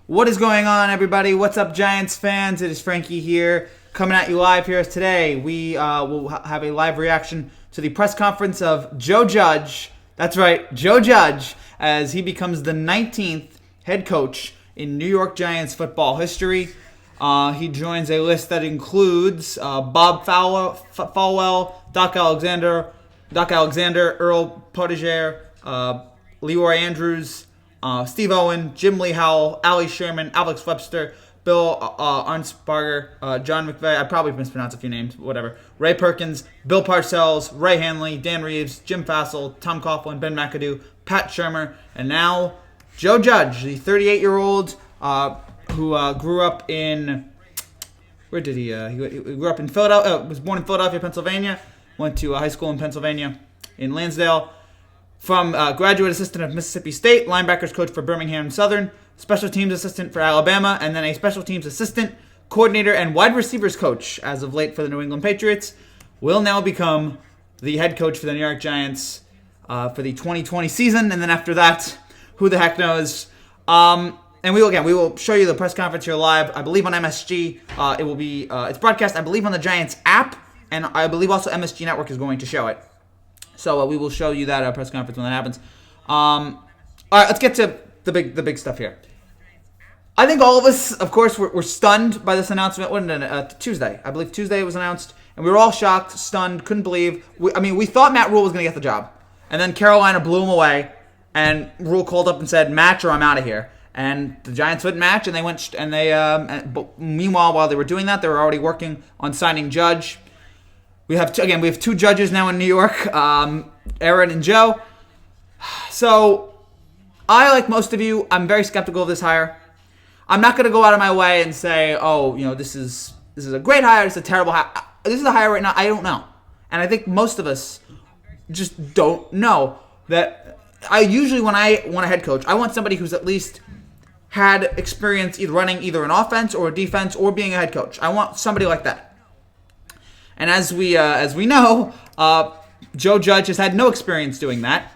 What is going on, everybody? What's up, Giants fans? It is Frankie here, coming at you live here today. We will have a live reaction to the press conference of Joe Judge. That's right, Joe Judge, as he becomes the 19th head coach in New York Giants football history. He joins a list that includes Bob Falwell, Doc Alexander, Earl Potiger, Leroy Andrews, Steve Owen, Jim Lee Howell, Ali Sherman, Alex Webster, Bill Arnsparger, John McVay. I probably mispronounced a few names, but whatever. Ray Perkins, Bill Parcells, Ray Hanley, Dan Reeves, Jim Fassel, Tom Coughlin, Ben McAdoo, Pat Shurmur, and now Joe Judge, the 38-year-old who grew up in... Where did he? He grew up in Philadelphia. Was born in Philadelphia, Pennsylvania. Went to high school in Pennsylvania, in Lansdale. From graduate assistant of Mississippi State, linebackers coach for Birmingham Southern, special teams assistant for Alabama, and then a special teams assistant, coordinator, and wide receivers coach as of late for the New England Patriots, will now become the head coach for the New York Giants for the 2020 season. And then after that, who the heck knows? And we will show you the press conference here live. I believe on MSG. It will be it's broadcast, I believe, on the Giants app, and I believe also MSG Network is going to show it. So we will show you that press conference when that happens. All right, let's get to the big stuff here. I think all of us, of course, were stunned by this announcement. Tuesday. I believe Tuesday it was announced, and we were all shocked, stunned, couldn't believe. We thought Matt Rule was going to get the job, and then Carolina blew him away, and Rule called up and said, "Match or I'm out of here." And the Giants wouldn't match, and they went. But meanwhile, while they were doing that, they were already working on signing Judge. We have two judges now in New York, Aaron and Joe. So I, like most of you, I'm very skeptical of this hire. I'm not going to go out of my way and say, this is a great hire, it's a terrible hire. This is a hire right now. I don't know, and I think most of us just don't know that. I usually, when I want a head coach, I want somebody who's at least had experience running either an offense or a defense or being a head coach. I want somebody like that. And as we know, Joe Judge has had no experience doing that.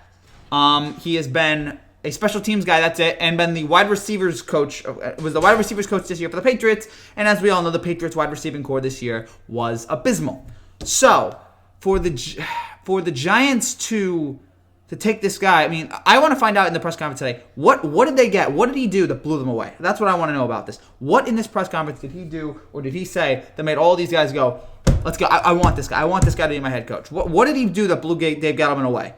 He has been a special teams guy, that's it, and been the wide receivers coach. Was the wide receivers coach this year for the Patriots. And as we all know, the Patriots wide receiving core this year was abysmal. So for the Giants to take this guy, I want to find out in the press conference today, what did they get? What did he do that blew them away? That's what I want to know about this. What in this press conference did he do or did he say that made all these guys go, let's go, I want this guy. I want this guy to be my head coach. What did he do that blew Dave Gettleman away?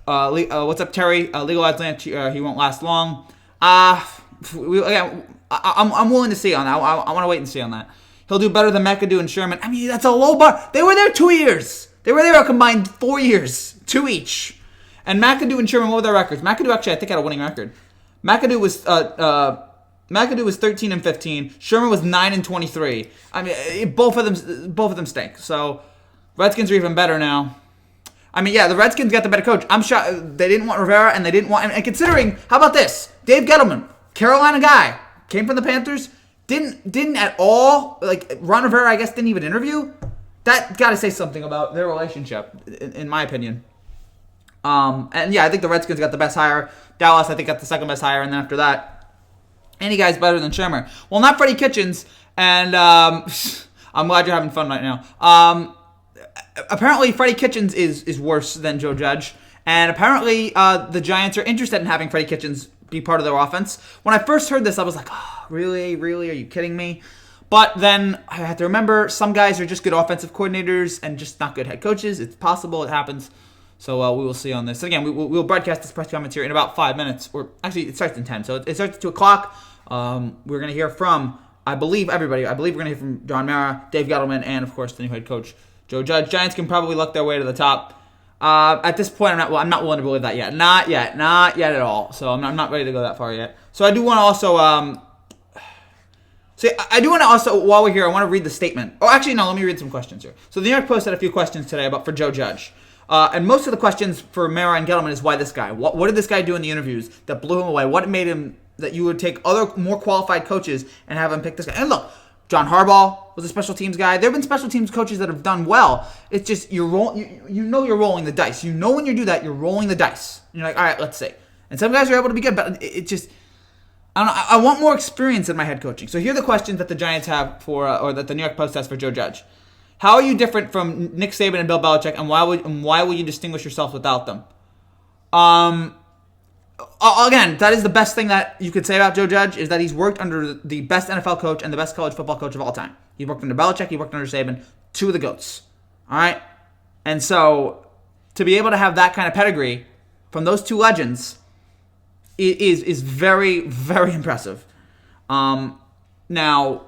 What's up, Terry? Legalized land, he won't last long. I'm willing to see on that. I want to wait and see on that. He'll do better than McAdoo and Sherman. That's a low bar. They were there 2 years. They were there a combined 4 years, 2 each. And McAdoo and Sherman, what were their records? McAdoo actually, I think, had a winning record. McAdoo was 13-15. Sherman was 9-23. Both of them stink. So Redskins are even better now. The Redskins got the better coach. I'm shocked they didn't want Rivera, and they didn't want. And considering, how about this? Dave Gettleman, Carolina guy, came from the Panthers. Didn't at all Ron Rivera. I guess didn't even interview. That got to say something about their relationship, in my opinion. I think the Redskins got the best hire. Dallas, I think, got the second best hire, and then after that, any guy's better than Shermer. Well, not Freddie Kitchens, and I'm glad you're having fun right now. Apparently, Freddie Kitchens is worse than Joe Judge, and apparently the Giants are interested in having Freddie Kitchens be part of their offense. When I first heard this, I was like, oh, really? Are you kidding me? But then I had to remember some guys are just good offensive coordinators and just not good head coaches. It's possible. It happens. So we will see on this. Again, we will broadcast this press conference here in about 5 minutes. Or actually, it starts in 10. So it starts at 2 o'clock. We're going to hear from, I believe, everybody. I believe we're going to hear from John Mara, Dave Gettleman, and, of course, the new head coach, Joe Judge. Giants can probably luck their way to the top. At this point, I'm not willing to believe that yet. Not yet at all. So I'm not ready to go that far yet. So I do want to also... while we're here, I want to read the statement. Oh, actually, no, let me read some questions here. So the New York Post had a few questions today for Joe Judge. And most of the questions for Mara and Gettleman is why this guy? What did this guy do in the interviews that blew him away? What made him that you would take other more qualified coaches and have him pick this guy? And look, John Harbaugh was a special teams guy. There have been special teams coaches that have done well. It's just you're rolling the dice. You know when you do that, you're rolling the dice. And you're like, all right, let's see. And some guys are able to be good, but it just I don't know, I want more experience in my head coaching. So here are the questions that the Giants have for, or that the New York Post has for Joe Judge. How are you different from Nick Saban and Bill Belichick, and why will you distinguish yourself without them? Again, that is the best thing that you could say about Joe Judge, is that he's worked under the best NFL coach and the best college football coach of all time. He worked under Belichick, he worked under Saban, two of the GOATs. All right? And so, to be able to have that kind of pedigree from those two legends is very, very impressive. Now,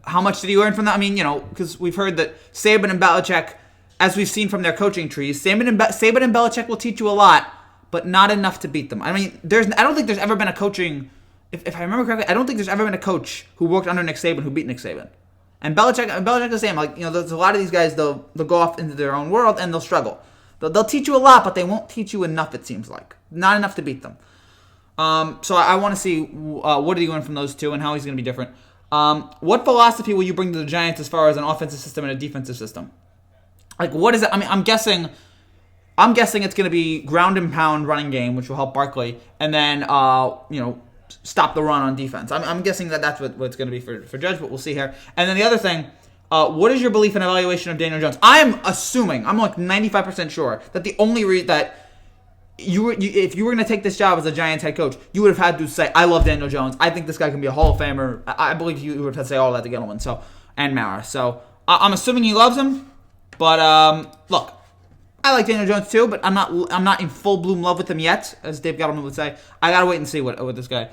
how much did he learn from that? I mean, because we've heard that Saban and Belichick, as we've seen from their coaching trees, Saban and Belichick will teach you a lot, but not enough to beat them. I mean, I don't think there's ever been a coaching, if I remember correctly, I don't think there's ever been a coach who worked under Nick Saban who beat Nick Saban. And Belichick the same. There's a lot of these guys, they'll go off into their own world and they'll struggle. They'll teach you a lot, but they won't teach you enough, it seems like. Not enough to beat them. So I want to see what did he learn from those two and how he's going to be different. What philosophy will you bring to the Giants as far as an offensive system and a defensive system? What is it? I mean, I'm guessing it's going to be ground and pound running game, which will help Barkley, and then stop the run on defense. I'm guessing that's what it's going to be for Judge, but we'll see here. And then the other thing, what is your belief and evaluation of Daniel Jones? I'm 95% sure that the only reason that if you were going to take this job as a Giants head coach, you would have had to say, I love Daniel Jones. I think this guy can be a Hall of Famer. I believe you would have had to say all that to Gettleman and Mara. So I'm assuming he loves him. But look, I like Daniel Jones too, but I'm not in full bloom love with him yet, as Dave Gettleman would say. I gotta wait and see what this guy.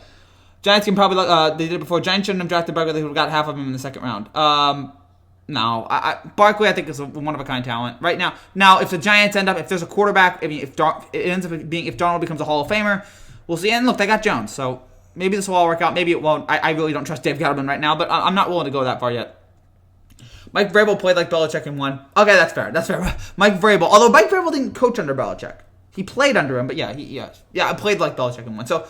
Giants can probably they did it before. Giants shouldn't have drafted Barkley. They would have got half of him in the second round. No, Barkley I think is a one of a kind talent right now. Now, if the Giants if there's a quarterback, I mean, if Darnold becomes a Hall of Famer, we'll see. And look, they got Jones, so maybe this will all work out. Maybe it won't. I really don't trust Dave Gettleman right now, but I'm not willing to go that far yet. Mike Vrabel played like Belichick and won. Okay, that's fair. Mike Vrabel, although Mike Vrabel didn't coach under Belichick, he played under him, but I played like Belichick and won. So,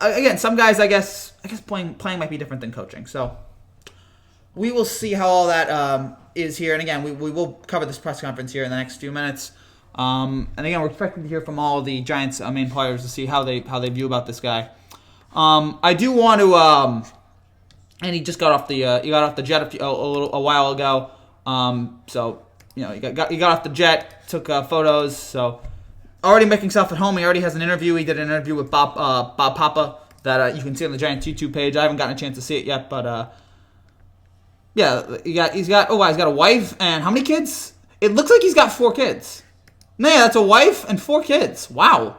again, some guys, I guess playing might be different than coaching. So, we will see how all that is here. And again, we will cover this press conference here in the next few minutes. And again, we're expecting to hear from all of the Giants' main players to see how they view about this guy. I do want to. And he just got off the jet a while ago. So he got off the jet, took photos. So already making himself at home. He already has an interview. He did an interview with Bob Papa that you can see on the Giants YouTube page. I haven't gotten a chance to see it yet, but he's got a wife and how many kids? It looks like he's got 4 kids. No, yeah, that's a wife and 4 kids. Wow.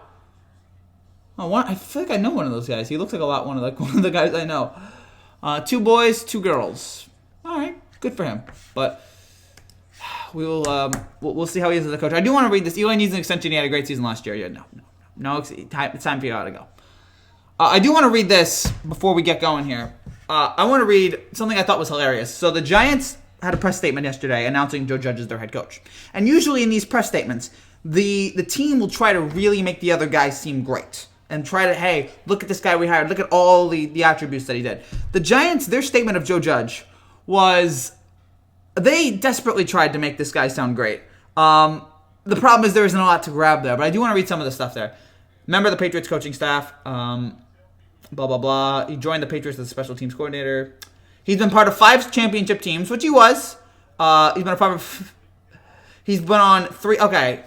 I feel like I know one of those guys. He looks like one of the guys I know. 2 boys, 2 girls. All right, good for him. But we'll see how he is as a coach. I do want to read this. Eli needs an extension. He had a great season last year. Yeah, no. It's time for you to go. I do want to read this before we get going here. I want to read something I thought was hilarious. So the Giants had a press statement yesterday announcing Joe Judge as their head coach. And usually in these press statements, the team will try to really make the other guys seem great. And try to, hey, look at this guy we hired. Look at all the attributes that he did. The Giants, their statement of Joe Judge was, they desperately tried to make this guy sound great. The problem is there isn't a lot to grab there, but I do want to read some of the stuff there. Member of the Patriots coaching staff, blah, blah, blah. He joined the Patriots as a special teams coordinator. He's been part of 5 championship teams, which he was. He's been on 3, okay.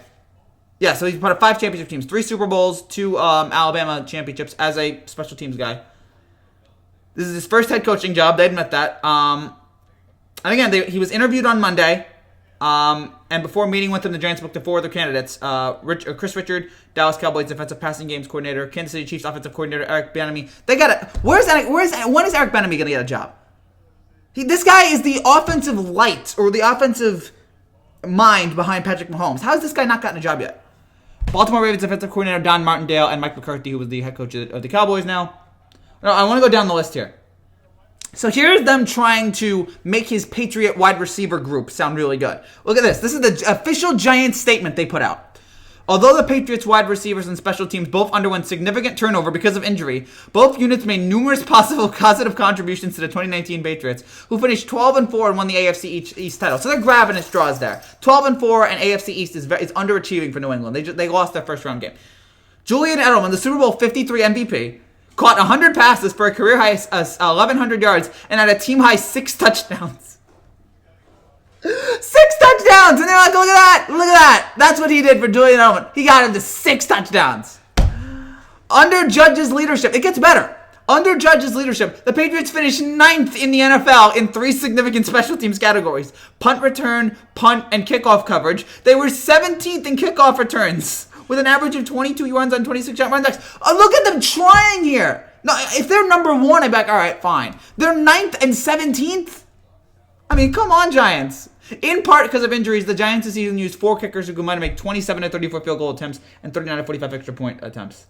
Yeah, so he's part of 5 championship teams, 3 Super Bowls, 2 Alabama championships as a special teams guy. This is his first head coaching job. They admit that. And again, he was interviewed on Monday. And before meeting with him, the Giants looked at 4 other candidates. Chris Richard, Dallas Cowboys defensive passing games coordinator, Kansas City Chiefs offensive coordinator, Eric Bieniemy. They got it. When is Eric Bieniemy going to get a job? This guy is the offensive light or the offensive mind behind Patrick Mahomes. How has this guy not gotten a job yet? Baltimore Ravens defensive coordinator Don Martindale and Mike McCarthy, who was the head coach of the Cowboys now. No, I want to go down the list here. So here's them trying to make his Patriot wide receiver group sound really good. Look at this. This is the official Giants statement they put out. Although the Patriots wide receivers and special teams both underwent significant turnover because of injury, both units made numerous possible positive contributions to the 2019 Patriots, who finished 12-4 and won the AFC East title. So they're grabbing at straws there. 12-4 and AFC East is underachieving for New England. They lost their first round game. Julian Edelman, the Super Bowl 53 MVP, caught 100 passes for a career high 1,100 yards, and had a team high 6 touchdowns. 6 touchdowns! And they're like, look at that! Look at that! That's what he did for Julian Edelman. He got him to 6 touchdowns. Under Judge's leadership, it gets better. Under Judge's leadership, the Patriots finished 9th in the NFL in 3 significant special teams categories: punt return, punt, and kickoff coverage. They were 17th in kickoff returns with an average of 22 runs on 26 run backs. Oh, look at them trying here. No, if they're number 1, I'd be like, all right, fine. They're 9th and 17th? I mean, come on, Giants. In part because of injuries, the Giants this season used 4 kickers who combined to make 27 to 34 field goal attempts and 39 to 45 extra point attempts.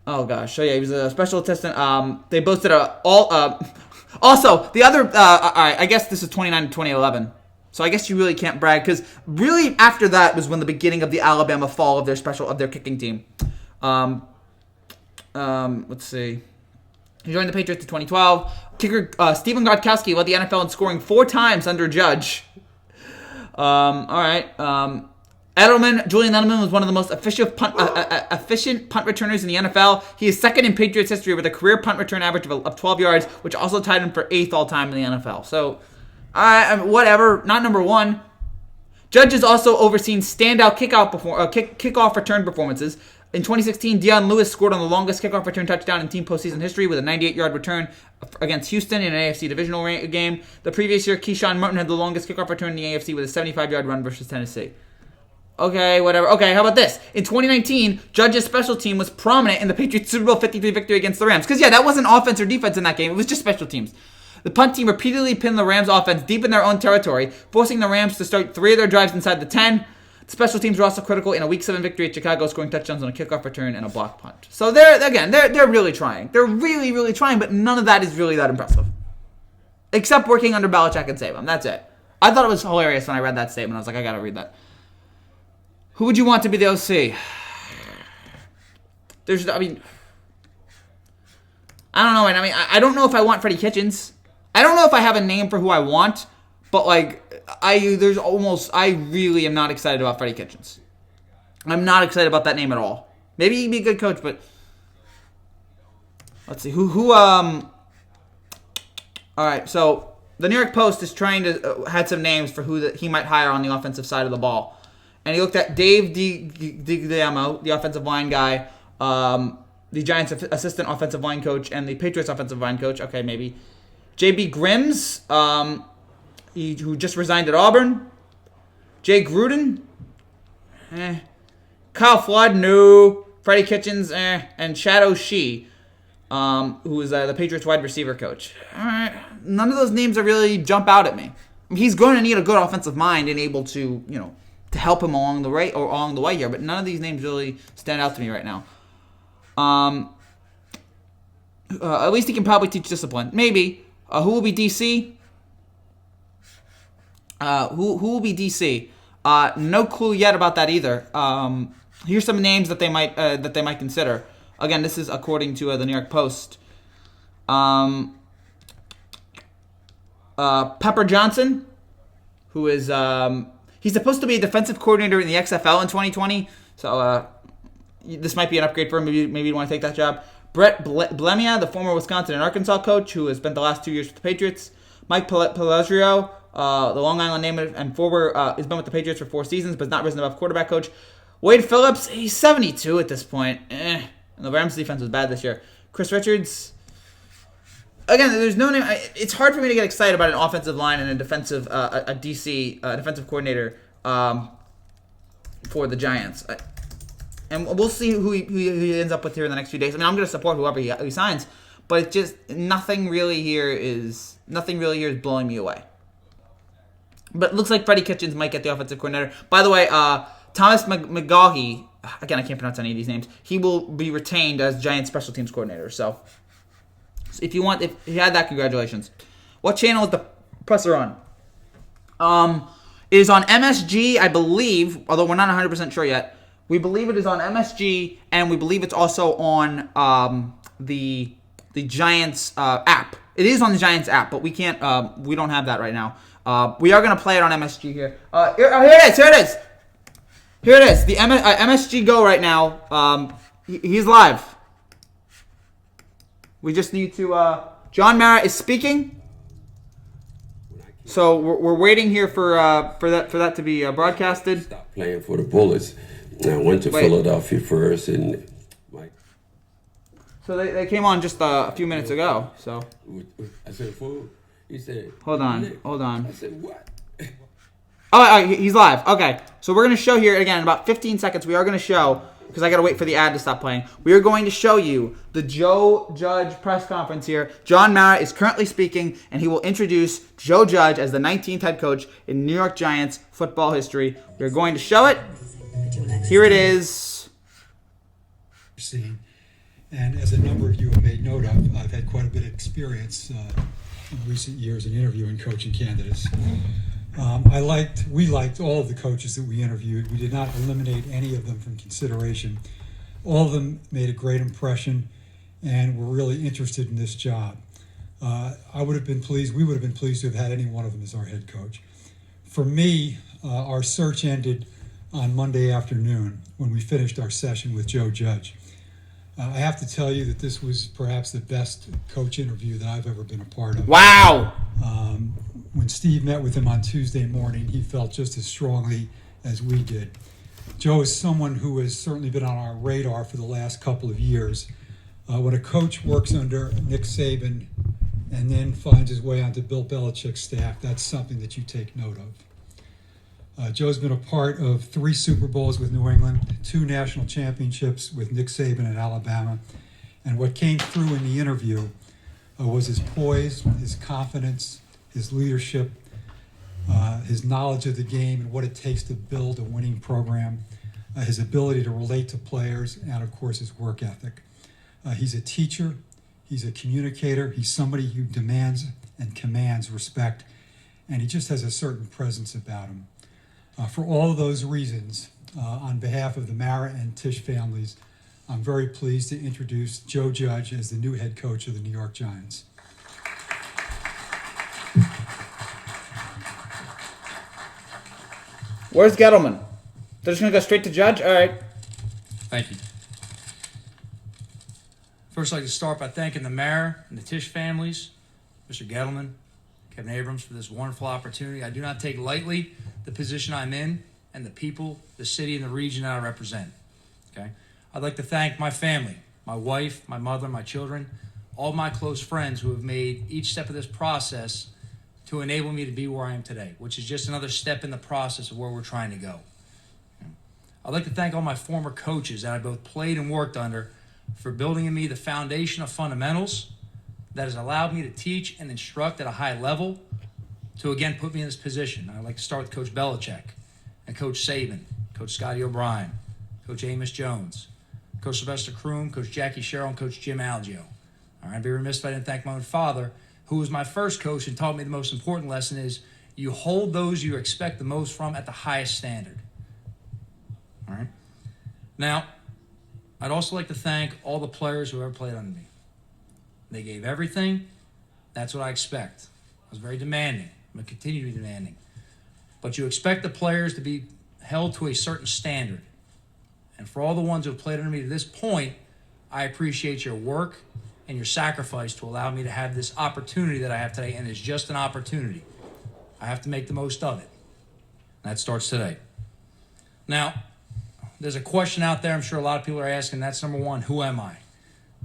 Oh gosh, so yeah, he was a special assistant. They boasted also the other. All right, I guess this is 29 to 2011. So I guess you really can't brag, because really after that was when the beginning of the Alabama fall of their kicking team. Let's see. He joined the Patriots in 2012. Kicker Stephen Gostkowski led the NFL in scoring 4 times under Judge. All right. Julian Edelman was one of the most efficient punt returners in the NFL. He is second in Patriots history with a career punt return average of 12 yards, which also tied him for 8th all-time in the NFL. So, whatever. Not number 1. Judge has also overseen standout kickoff return performances. In 2016, Deion Lewis scored on the longest kickoff return touchdown in team postseason history with a 98-yard return against Houston in an AFC divisional game. The previous year, Keyshawn Martin had the longest kickoff return in the AFC with a 75-yard run versus Tennessee. Okay, whatever. Okay, how about this? In 2019, Judge's special team was prominent in the Patriots' Super Bowl 53 victory against the Rams. Because, yeah, that wasn't offense or defense in that game. It was just special teams. The punt team repeatedly pinned the Rams' offense deep in their own territory, forcing the Rams to start 3 of their drives inside the 10. The special teams were also critical in a Week 7 victory at Chicago, scoring touchdowns on a kickoff return and a blocked punt. So, they're really trying. They're really, really trying, but none of that is really that impressive. Except working under Belichick and Saban. That's it. I thought it was hilarious when I read that statement. I was like, I gotta read that. Who would you want to be the OC? I don't know, man. I don't know if I want Freddie Kitchens. I don't know if I have a name for who I want, but I really am not excited about Freddie Kitchens. I'm not excited about that name at all. Maybe he'd be a good coach, but let's see all right, so the New York Post is trying to had some names for who he might hire on the offensive side of the ball. And he looked at Dave DiGiamo, the offensive line guy, the Giants' assistant offensive line coach, and the Patriots' offensive line coach. Okay, maybe. J.B. Grimms, who just resigned at Auburn. Jay Gruden. Kyle Flood, no. Freddie Kitchens, and Shadow Shee, who is the Patriots' wide receiver coach. All right. None of those names really jump out at me. He's going to need a good offensive mind and able to, to help him along the way here, but none of these names really stand out to me right now. At least he can probably teach discipline. Maybe. Who will be DC? Who will be DC? No clue yet about that either. Here's some names that they might consider. Again, this is according to the New York Post. Pepper Johnson, who is he's supposed to be a defensive coordinator in the XFL in 2020, so this might be an upgrade for him. Maybe you want to take that job. Brett Blemia, the former Wisconsin and Arkansas coach, who has spent the last 2 years with the Patriots. Mike Pellegrino, the Long Island native and former, has been with the Patriots for 4 seasons, but has not risen above quarterback coach. Wade Phillips, he's 72 at this point. And the Rams' defense was bad this year. Chris Richards. Again, there's no name. It's hard for me to get excited about an offensive line and a defensive, defensive coordinator for the Giants. And we'll see who he ends up with here in the next few days. I'm going to support whoever he signs, but it's just nothing really here is blowing me away. But it looks like Freddie Kitchens might get the offensive coordinator. By the way, Thomas McGaughey, again, I can't pronounce any of these names. He will be retained as Giants special teams coordinator. So if you had that, congratulations. What channel is the presser on? It is on MSG, I believe, although we're not 100% sure yet. We believe it is on MSG, and we believe it's also on the Giants app. It is on the Giants app, but we can't. We don't have that right now. We are going to play it on MSG here. Here it is. The MSG Go right now. He's live. We just need to. John Mara is speaking. So we're waiting here for that to be broadcasted. Stopped playing for the Bullets. And I went to Philadelphia first, and so they came on just a few minutes ago. So I said, "Fool." He said, hold on. I said, "What?" Oh, he's live. Okay, so we're gonna show here again in about 15 seconds. We are gonna show, because I gotta wait for the ad to stop playing. We are going to show you the Joe Judge press conference here. John Mara is currently speaking, and he will introduce Joe Judge as the 19th head coach in New York Giants football history. We're going to show it. Here it is. And as a number of you have made note of, I've had quite a bit of experience in recent years in interviewing coaching candidates. We liked all of the coaches that we interviewed. We did not eliminate any of them from consideration. All of them made a great impression and were really interested in this job. We would have been pleased to have had any one of them as our head coach. For me, our search ended on Monday afternoon when we finished our session with Joe Judge. I have to tell you that this was perhaps the best coach interview that I've ever been a part of. Wow! When Steve met with him on Tuesday morning, he felt just as strongly as we did. Joe is someone who has certainly been on our radar for the last couple of years. When a coach works under Nick Saban and then finds his way onto Bill Belichick's staff, that's something that you take note of. Joe's been a part of 3 Super Bowls with New England, 2 national championships with Nick Saban at Alabama, and what came through in the interview was his poise, his confidence, his leadership, his knowledge of the game and what it takes to build a winning program, his ability to relate to players, and of course his work ethic. He's a teacher, he's a communicator, he's somebody who demands and commands respect, and he just has a certain presence about him. For all of those reasons, on behalf of the Mara and Tisch families, I'm very pleased to introduce Joe Judge as the new head coach of the New York Giants. Where's Gettleman? They're just going to go straight to Judge? All right. Thank you. First, I'd like to start by thanking the mayor and the Tisch families, Mr. Gettleman, Kevin Abrams, for this wonderful opportunity. I do not take lightly the position I'm in and the people, the city, and the region that I represent. Okay. I'd like to thank my family, my wife, my mother, my children, all my close friends who have made each step of this process to enable me to be where I am today, which is just another step in the process of where we're trying to go. I'd like to thank all my former coaches that I both played and worked under for building in me the foundation of fundamentals that has allowed me to teach and instruct at a high level to again put me in this position. I'd like to start with Coach Belichick and Coach Saban, Coach Scotty O'Brien, Coach Amos Jones, Coach Sylvester Kroom, Coach Jackie Sherrill, and Coach Jim Algio. All right, I'd be remiss if I didn't thank my own father, who was my first coach and taught me the most important lesson is you hold those you expect the most from at the highest standard. All right. Now, I'd also like to thank all the players who ever played under me. They gave everything. That's what I expect. I was very demanding. I'm going to continue to be demanding. But you expect the players to be held to a certain standard. And for all the ones who have played under me to this point, I appreciate your work and your sacrifice to allow me to have this opportunity that I have today, and it's just an opportunity. I have to make the most of it. That starts today. Now, there's a question out there I'm sure a lot of people are asking. That's number one, who am I?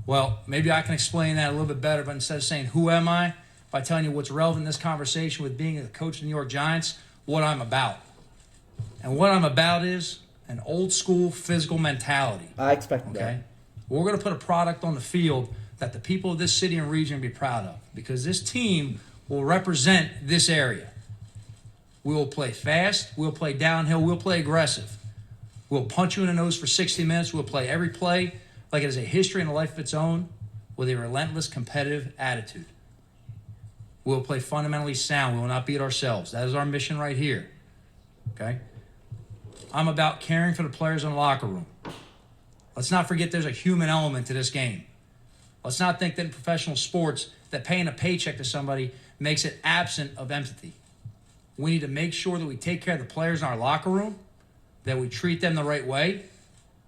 Well, maybe I can explain that a little bit better, but instead of saying who am I, by telling you what's relevant in this conversation with being a coach of the New York Giants, what I'm about. And what I'm about is an old school physical mentality. I expect that. Okay? We're going to put a product on the field that the people of this city and region will be proud of, because this team will represent this area. We will play fast, we'll play downhill, we'll play aggressive. We'll punch you in the nose for 60 minutes, we'll play every play like it has a history and a life of its own with a relentless competitive attitude. We'll play fundamentally sound, we will not beat ourselves. That is our mission right here. Okay? I'm about caring for the players in the locker room. Let's not forget there's a human element to this game. Let's not think that in professional sports that paying a paycheck to somebody makes it absent of empathy. We need to make sure that we take care of the players in our locker room, that we treat them the right way,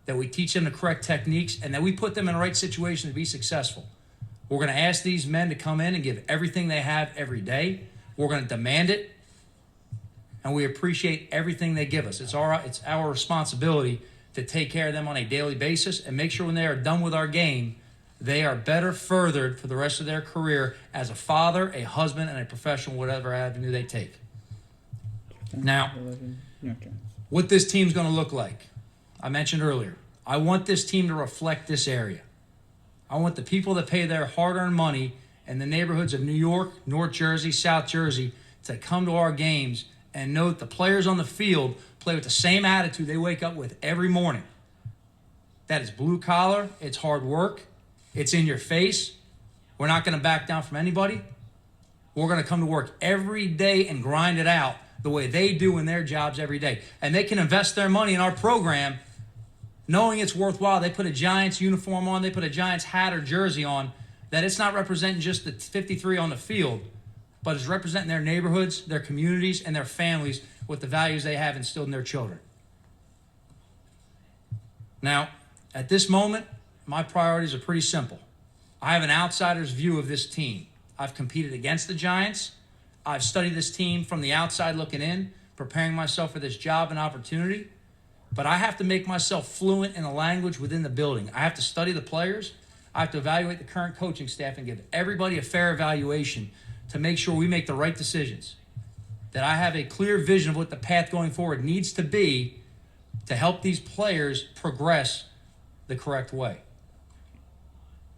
that we teach them the correct techniques, and that we put them in the right situation to be successful. We're going to ask these men to come in and give everything they have every day. We're going to demand it, and we appreciate everything they give us. It's our responsibility to take care of them on a daily basis and make sure when they are done with our game, they are better furthered for the rest of their career as a father, a husband, and a professional, whatever avenue they take. Now, what this team's going to look like, I mentioned earlier, I want this team to reflect this area. I want the people that pay their hard-earned money in the neighborhoods of New York, North Jersey, South Jersey to come to our games and know that the players on the field play with the same attitude they wake up with every morning. That is blue collar, it's hard work, it's in your face. We're not going to back down from anybody. We're going to come to work every day and grind it out the way they do in their jobs every day. And they can invest their money in our program knowing it's worthwhile. They put a Giants uniform on, they put a Giants hat or jersey on, that it's not representing just the 53 on the field, but it's representing their neighborhoods, their communities, and their families with the values they have instilled in their children. Now, at this moment, my priorities are pretty simple. I have an outsider's view of this team. I've competed against the Giants. I've studied this team from the outside looking in, preparing myself for this job and opportunity. But I have to make myself fluent in the language within the building. I have to study the players. I have to evaluate the current coaching staff and give everybody a fair evaluation to make sure we make the right decisions. That I have a clear vision of what the path going forward needs to be to help these players progress the correct way.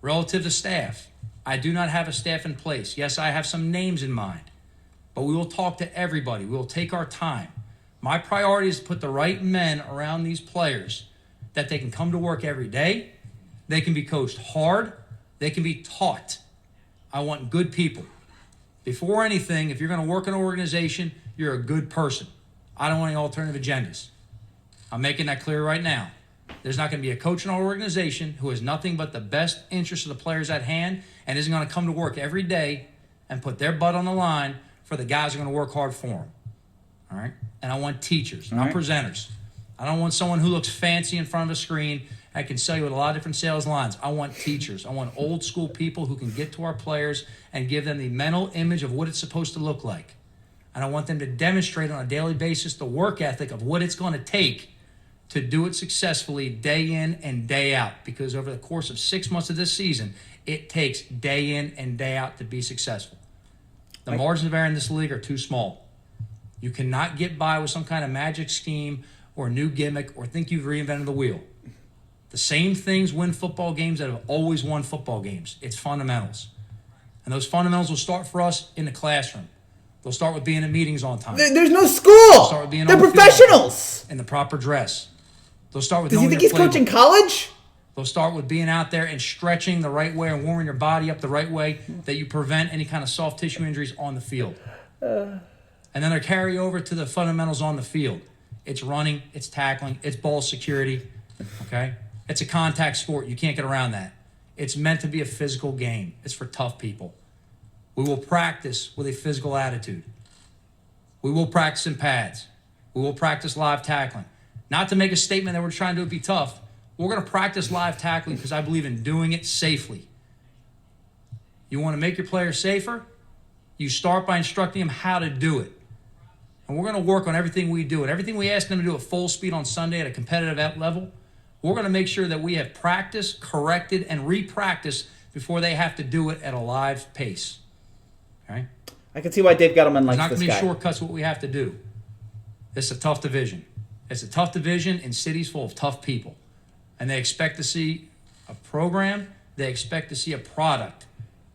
Relative to staff, I do not have a staff in place. Yes, I have some names in mind, but we will talk to everybody. We will take our time. My priority is to put the right men around these players that they can come to work every day. They can be coached hard. They can be taught. I want good people. Before anything, if you're going to work in an organization, you're a good person. I don't want any alternative agendas. I'm making that clear right now. There's not going to be a coach in our organization who has nothing but the best interest of the players at hand and isn't going to come to work every day and put their butt on the line for the guys who are going to work hard for them. All right? And I want teachers, not presenters. I don't want someone who looks fancy in front of a screen and can sell you with a lot of different sales lines. I want teachers. I want old school people who can get to our players and give them the mental image of what it's supposed to look like. And I want them to demonstrate on a daily basis the work ethic of what it's going to take to do it successfully day in and day out. Because over the course of 6 months of this season, it takes day in and day out to be successful. The margins of error in this league are too small. You cannot get by with some kind of magic scheme or new gimmick or think you've reinvented the wheel. The same things win football games that have always won football games. It's fundamentals. And those fundamentals will start for us in the classroom. They'll start with being at meetings on time. There's no school. Start with being They're on the field professionals. in the proper dress. They'll start with Does he knowing think your he's coaching playbook. college? They'll start with being out there and stretching the right way and warming your body up the right way that you prevent any kind of soft tissue injuries on the field. And then they carry over to the fundamentals on the field. It's running, it's tackling, it's ball security, okay? It's a contact sport. You can't get around that. It's meant to be a physical game. It's for tough people. We will practice with a physical attitude. We will practice in pads. We will practice live tackling. Not to make a statement that we're trying to be tough. We're going to practice live tackling because I believe in doing it safely. You want to make your players safer? You start by instructing them how to do it. And we're going to work on everything we do. And everything we ask them to do at full speed on Sunday at a competitive level, we're going to make sure that we have practiced, corrected, and re-practiced before they have to do it at a live pace. Okay? I can see why Dave Gettleman There's likes not this going to guy. be shortcuts what we have to do. It's a tough division. It's a tough division in cities full of tough people. And they expect to see a program, they expect to see a product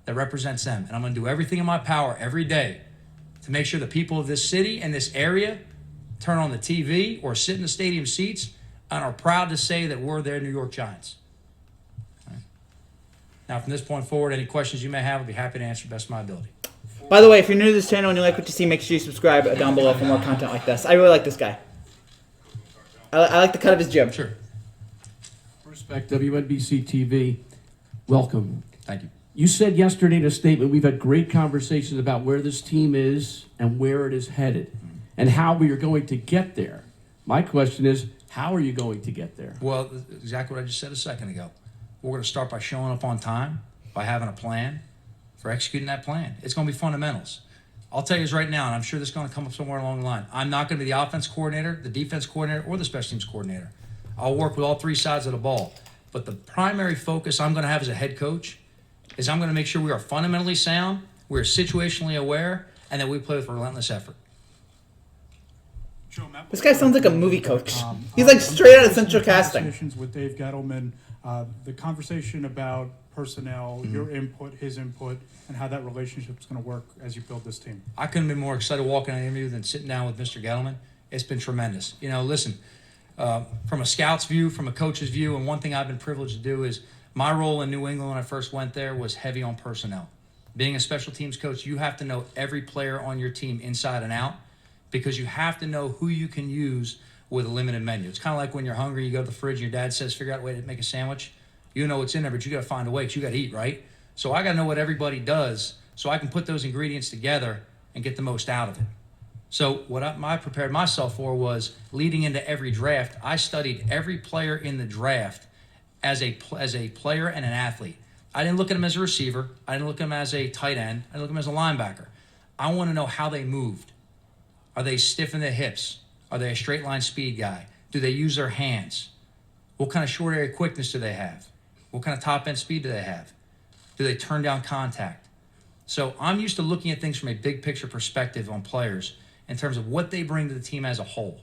that represents them. And I'm going to do everything in my power every day to make sure the people of this city and this area turn on the TV or sit in the stadium seats and are proud to say that we're their New York Giants. Okay. Now, from this point forward, any questions you may have, I'll be happy to answer to the best of my ability. By the way, if you're new to this channel and you like what you see, make sure you subscribe down below for more content like this. I really like this guy. I like the cut of his jib. Sure. Respect WNBC TV. Welcome. Thank you. You said yesterday in a statement, we've had great conversations about where this team is and where it is headed and how we are going to get there. My question is, how are you going to get there? Well, exactly what I just said a second ago. We're going to start by showing up on time, by having a plan, for executing that plan. It's going to be fundamentals. I'll tell you this right now, and I'm sure this is going to come up somewhere along the line. I'm not going to be the offense coordinator, the defense coordinator, or the special teams coordinator. I'll work with all three sides of the ball. But the primary focus I'm going to have as a head coach is I'm going to make sure we are fundamentally sound, we're situationally aware, and that we play with relentless effort. This guy sounds like a movie coach. He's like straight out of Central Casting. Conversations with Dave Gettleman, the conversation about personnel, your input, his input, and how that relationship is going to work as you build this team. I couldn't be more excited walking an interview than sitting down with Mr. Gettleman. It's been tremendous. You know, listen, from a scout's view, from a coach's view, and one thing I've been privileged to do is my role in New England when I first went there was heavy on personnel. Being a special teams coach, you have to know every player on your team inside and out because you have to know who you can use with a limited menu. It's kind of like when you're hungry, you go to the fridge, and your dad says, figure out a way to make a sandwich. You know what's in there, but you got to find a way because you got to eat, right? So I got to know what everybody does so I can put those ingredients together and get the most out of it. So what I prepared myself for was leading into every draft. I studied every player in the draft as a player and an athlete. I didn't look at him as a receiver. I didn't look at him as a tight end. I didn't look at him as a linebacker. I want to know how they moved. Are they stiff in the hips? Are they a straight line speed guy? Do they use their hands? What kind of short area quickness do they have? What kind of top end speed do they have? Do they turn down contact? So I'm used to looking at things from a big picture perspective on players in terms of what they bring to the team as a whole.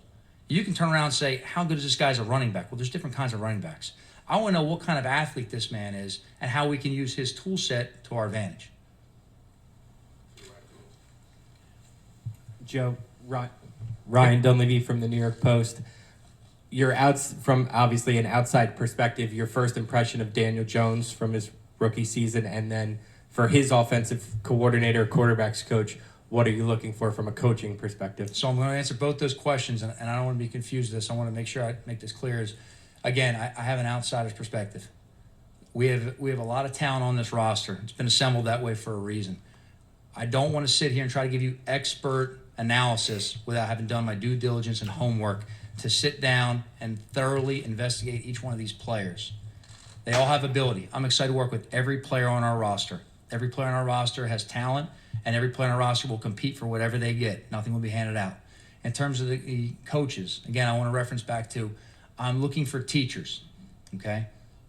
You can turn around and say, how good is this guy as a running back? Well, there's different kinds of running backs. I want to know what kind of athlete this man is and how we can use his tool set to our advantage. Joe, Ryan Dunleavy from the New York Post. You're out from obviously an outside perspective, your first impression of Daniel Jones from his rookie season, and then for his offensive coordinator, quarterbacks coach, what are you looking for from a coaching perspective? So I'm going to answer both those questions, and I don't want to be confused with this. I want to make sure I make this clear. Again, I have an outsider's perspective. We have a lot of talent on this roster. It's been assembled that way for a reason. I don't want to sit here and try to give you expert analysis without having done my due diligence and homework to sit down and thoroughly investigate each one of these players. They all have ability. I'm excited to work with every player on our roster. Every player on our roster has talent, and every player on our roster will compete for whatever they get. Nothing will be handed out. In terms of the coaches, again, I want to reference back to I'm looking for teachers, okay?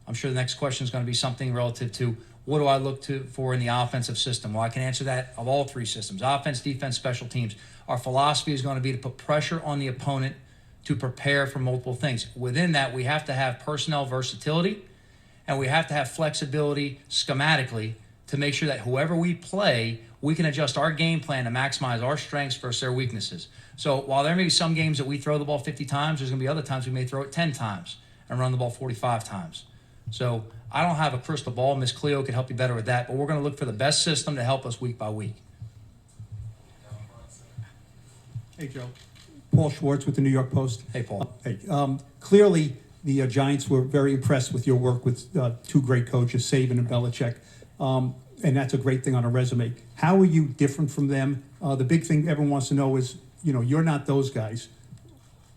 I'm sure the next question is going to be something relative to what do I look for in the offensive system? Well, I can answer that of all three systems, offense, defense, special teams. Our philosophy is going to be to put pressure on the opponent to prepare for multiple things. Within that, we have to have personnel versatility, and we have to have flexibility schematically to make sure that whoever we play, we can adjust our game plan to maximize our strengths versus their weaknesses. So while there may be some games that we throw the ball 50 times, there's going to be other times we may throw it 10 times and run the ball 45 times. So I don't have a crystal ball. Miss Cleo could help you better with that, but we're going to look for the best system to help us week by week. Hey, Joe. Paul Schwartz with the New York Post. Hey, Paul. Hey, clearly, the Giants were very impressed with your work with two great coaches, Saban and Belichick, and that's a great thing on a resume. How are you different from them? The big thing everyone wants to know is, you're not those guys.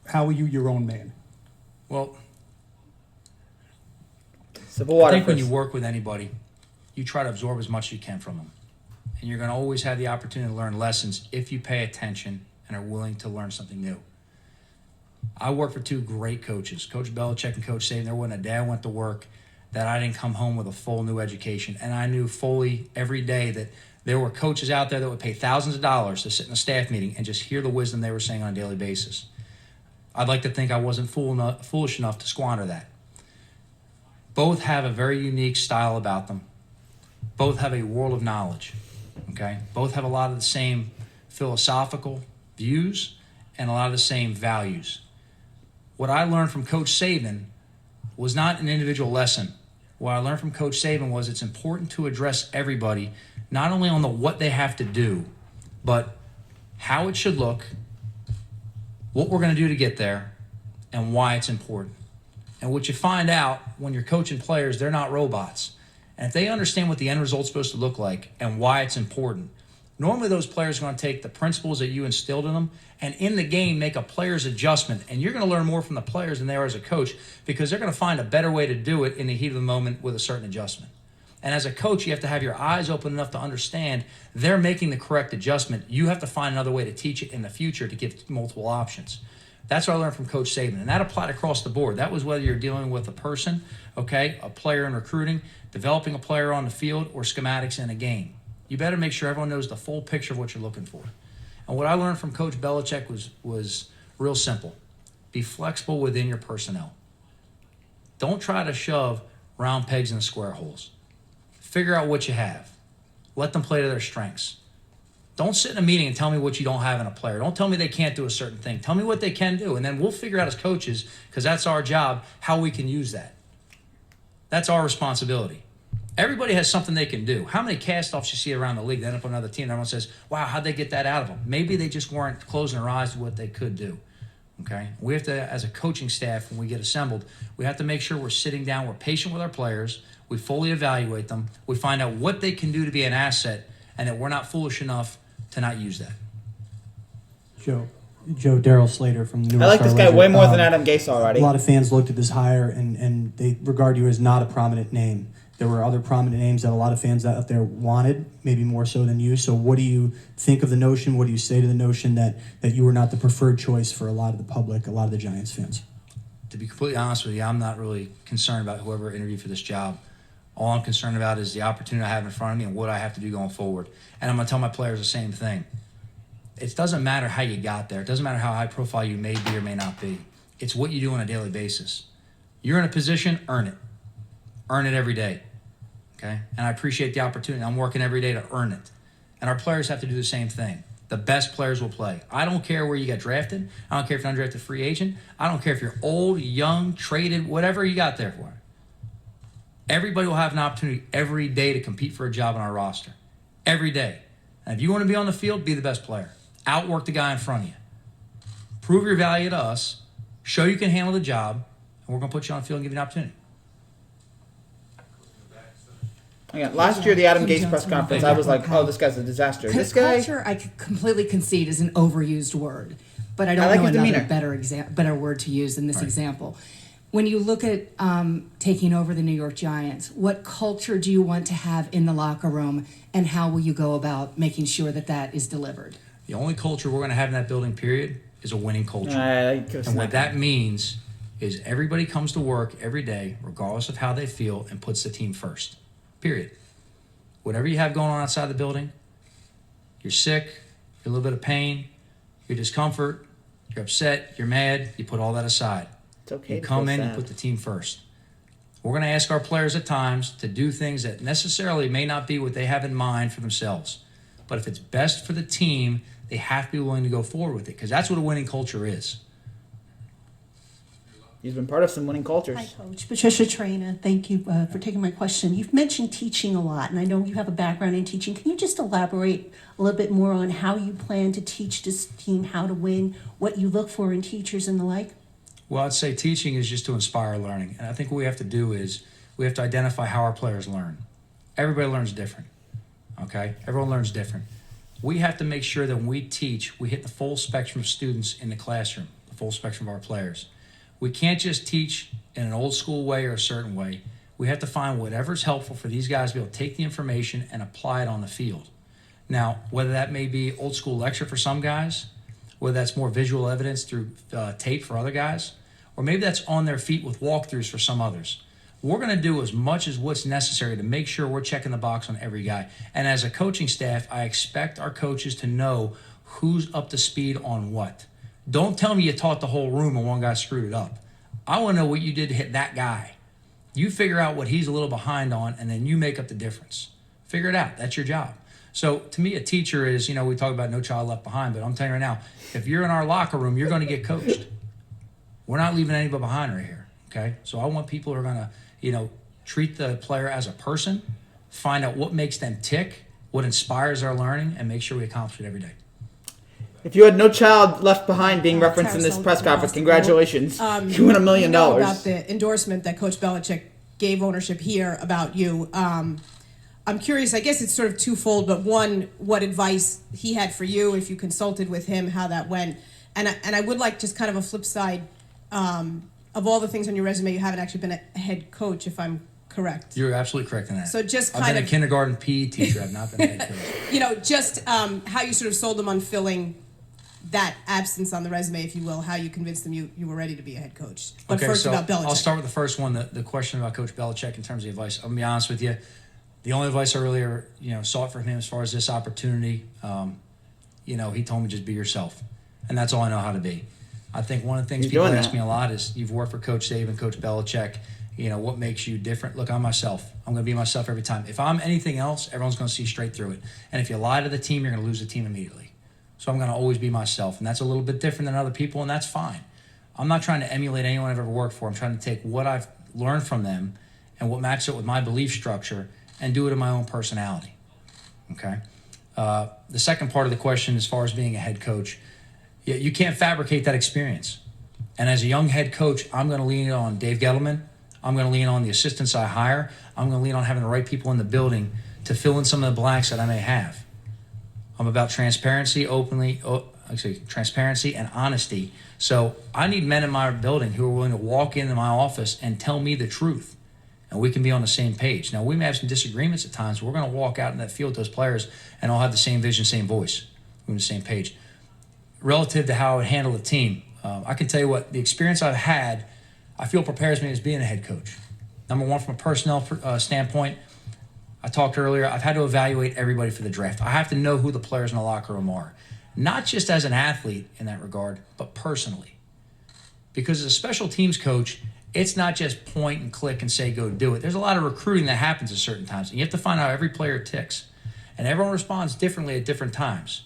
How are you your own man? Well, I think when you work with anybody, you try to absorb as much as you can from them. And you're going to always have the opportunity to learn lessons if you pay attention and are willing to learn something new. I work for two great coaches, Coach Belichick and Coach Saban. There wasn't a day I went to work that I didn't come home with a full new education. And I knew fully every day that there were coaches out there that would pay thousands of dollars to sit in a staff meeting and just hear the wisdom they were saying on a daily basis. I'd like to think I wasn't foolish enough to squander that. Both have a very unique style about them. Both have a world of knowledge, okay? Both have a lot of the same philosophical views and a lot of the same values. What I learned from Coach Saban was not an individual lesson. What I learned from Coach Saban was it's important to address everybody, not only on the what they have to do, but how it should look, what we're going to do to get there, and why it's important. And what you find out when you're coaching players, they're not robots. And if they understand what the end result's supposed to look like and why it's important, normally those players are going to take the principles that you instilled in them and in the game make a player's adjustment. And you're going to learn more from the players than they are as a coach because they're going to find a better way to do it in the heat of the moment with a certain adjustment. And as a coach, you have to have your eyes open enough to understand they're making the correct adjustment. You have to find another way to teach it in the future to give multiple options. That's what I learned from Coach Saban, and that applied across the board. That was whether you're dealing with a person, okay, a player in recruiting, developing a player on the field, or schematics in a game. You better make sure everyone knows the full picture of what you're looking for. And what I learned from Coach Belichick was real simple. Be flexible within your personnel. Don't try to shove round pegs into square holes. Figure out what you have. Let them play to their strengths. Don't sit in a meeting and tell me what you don't have in a player. Don't tell me they can't do a certain thing. Tell me what they can do, and then we'll figure out as coaches, because that's our job, how we can use that. That's our responsibility. Everybody has something they can do. How many cast-offs you see around the league that end up on another team, and everyone says, wow, how'd they get that out of them? Maybe they just weren't closing their eyes to what they could do. Okay? We have to, as a coaching staff, when we get assembled, we have to make sure we're sitting down, we're patient with our players, we fully evaluate them, we find out what they can do to be an asset, and that we're not foolish enough to not use that. Joe Daryl Slater from the New I like this guy way more than Adam Gase A already. lot of fans looked at this hire and they regard you as not a prominent name. There were other prominent names that a lot of fans out there wanted, maybe more so than you. So what do you think of the notion? What do you say to the notion that you were not the preferred choice for a lot of the public, a lot of the Giants fans? To be completely honest with you, I'm not really concerned about whoever interviewed for this job. All I'm concerned about is the opportunity I have in front of me and what I have to do going forward. And I'm going to tell my players the same thing. It doesn't matter how you got there. It doesn't matter how high profile you may be or may not be. It's what you do on a daily basis. You're in a position, earn it. Earn it every day. Okay? And I appreciate the opportunity. I'm working every day to earn it. And our players have to do the same thing. The best players will play. I don't care where you got drafted. I don't care if you're an undrafted free agent. I don't care if you're old, young, traded, whatever you got there for. Everybody will have an opportunity every day to compete for a job on our roster. Every day. And if you want to be on the field, be the best player. Outwork the guy in front of you. Prove your value to us. Show you can handle the job. And we're going to put you on the field and give you an opportunity. Again, last year, the Adam Gase press conference, I was like, oh, this guy's a disaster. This guy... Culture, I could completely concede, is an overused word. But I don't I like know his another demeanor. better word to use in this example. When you look at taking over the New York Giants, what culture do you want to have in the locker room, and how will you go about making sure that that is delivered? The only culture we're going to have in that building, period, is a winning culture. And what that means is everybody comes to work every day, regardless of how they feel, and puts the team first. Period. Whatever you have going on outside the building, you're sick, you're a little bit of pain, your discomfort, you're upset, you're mad, you put all that aside. It's okay You to come feel in and sad. put the team first. We're going to ask our players at times to do things that necessarily may not be what they have in mind for themselves. But if it's best for the team, they have to be willing to go forward with it, because that's what a winning culture is. He's been part of some winning cultures. Hi, Coach. Patricia Traina. Thank you for taking my question. You've mentioned teaching a lot, and I know you have a background in teaching. Can you just elaborate a little bit more on how you plan to teach this team how to win, what you look for in teachers and the like? Well, I'd say teaching is just to inspire learning. And I think what we have to do is we have to identify how our players learn. Everybody learns different, okay? Everyone learns different. We have to make sure that when we teach, we hit the full spectrum of students in the classroom, the full spectrum of our players. We can't just teach in an old school way or a certain way. We have to find whatever's helpful for these guys to be able to take the information and apply it on the field. Now, whether that may be old school lecture for some guys, whether that's more visual evidence through tape for other guys, or maybe that's on their feet with walkthroughs for some others. We're going to do as much as what's necessary to make sure we're checking the box on every guy. And as a coaching staff, I expect our coaches to know who's up to speed on what. Don't tell me you taught the whole room and one guy screwed it up. I want to know what you did to hit that guy. You figure out what he's a little behind on, and then you make up the difference. Figure it out. That's your job. So to me, a teacher is, we talk about no child left behind, but I'm telling you right now, if you're in our locker room, you're going to get coached. We're not leaving anybody behind right here, okay? So I want people who are going to, treat the player as a person, find out what makes them tick, what inspires their learning, and make sure we accomplish it every day. If you had no child left behind being referenced in this press conference, congratulations. You win $1 million. You know about the endorsement that Coach Belichick gave ownership here about you. I'm curious, I guess it's sort of twofold, but one, what advice he had for you, if you consulted with him, how that went. And I would like just kind of a flip side of all the things on your resume, you haven't actually been a head coach, if I'm correct? You're absolutely correct in that. So just I've kind been of- a kindergarten PE teacher. I've not been a head coach. You know, just how you sort of sold them on filling that absence on the resume, if you will, how you convinced them you were ready to be a head coach. But Okay, first so about Belichick. I'll start with the first one, the question about Coach Belichick in terms of advice. I'm going to be honest with you. The only advice I really sought from him as far as this opportunity, he told me just be yourself. And that's all I know how to be. I think one of the things He's people doing ask that. me a lot is, you've worked for Coach Dave and Coach Belichick, what makes you different? Look, I'm myself. I'm going to be myself every time. If I'm anything else, everyone's going to see straight through it. And if you lie to the team, you're going to lose the team immediately. So I'm going to always be myself. And that's a little bit different than other people, and that's fine. I'm not trying to emulate anyone I've ever worked for. I'm trying to take what I've learned from them and what matches up with my belief structure and do it in my own personality. Okay? The second part of the question, as far as being a head coach, you can't fabricate that experience. And as a young head coach, I'm going to lean on Dave Gettleman. I'm going to lean on the assistants I hire. I'm going to lean on having the right people in the building to fill in some of the blanks that I may have. I'm about transparency, transparency and honesty. So I need men in my building who are willing to walk into my office and tell me the truth. And we can be on the same page. Now, we may have some disagreements at times, but we're going to walk out in that field with those players and all have the same vision, same voice. We're on the same page. Relative to how I would handle the team, I can tell you what, the experience I've had, I feel prepares me as being a head coach. Number one, from a personnel standpoint, I talked earlier, I've had to evaluate everybody for the draft. I have to know who the players in the locker room are. Not just as an athlete in that regard, but personally. Because as a special teams coach, it's not just point and click and say, go do it. There's a lot of recruiting that happens at certain times. And you have to find out how every player ticks. And everyone responds differently at different times.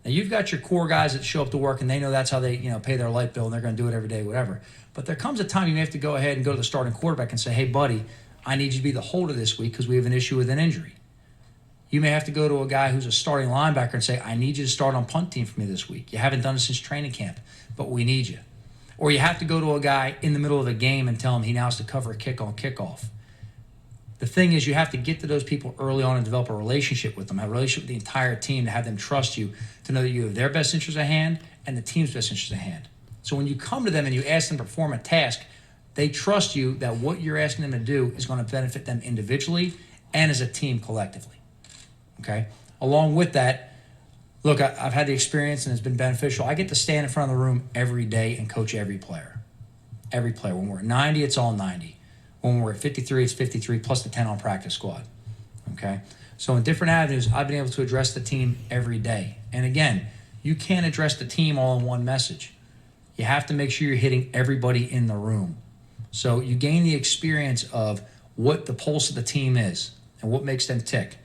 Now, you've got your core guys that show up to work and they know that's how they pay their light bill and they're going to do it every day, whatever. But there comes a time you may have to go ahead and go to the starting quarterback and say, hey, buddy, I need you to be the holder this week because we have an issue with an injury. You may have to go to a guy who's a starting linebacker and say, I need you to start on punt team for me this week. You haven't done it since training camp, but we need you. Or you have to go to a guy in the middle of a game and tell him he now has to cover a kick on kickoff. The thing is, you have to get to those people early on and develop a relationship with them, have a relationship with the entire team, to have them trust you, to know that you have their best interest at hand and the team's best interest at hand. So when you come to them and you ask them to perform a task, they trust you that what you're asking them to do is going to benefit them individually and as a team collectively. Okay? Along with that, look, I've had the experience and it's been beneficial. I get to stand in front of the room every day and coach every player. Every player. When we're at 90, it's all 90. When we're at 53, it's 53 plus the 10 on practice squad. Okay? So in different avenues, I've been able to address the team every day. And again, you can't address the team all in one message. You have to make sure you're hitting everybody in the room. So you gain the experience of what the pulse of the team is and what makes them tick.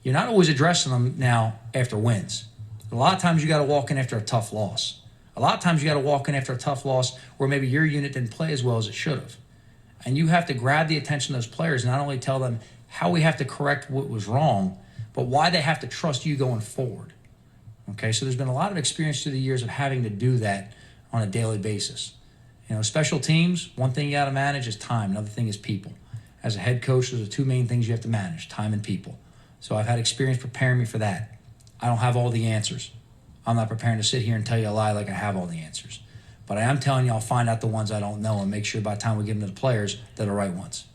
You're not always addressing them now after wins. A lot of times you got to walk in after a tough loss. A lot of times you got to walk in after a tough loss where maybe your unit didn't play as well as it should have. And you have to grab the attention of those players and not only tell them how we have to correct what was wrong, but why they have to trust you going forward. Okay, so there's been a lot of experience through the years of having to do that on a daily basis. Special teams, one thing you got to manage is time. Another thing is people. As a head coach, those are two main things you have to manage, time and people. So I've had experience preparing me for that. I don't have all the answers. I'm not preparing to sit here and tell you a lie like I have all the answers. But I am telling you I'll find out the ones I don't know and make sure by the time we give them to the players, they're the right ones.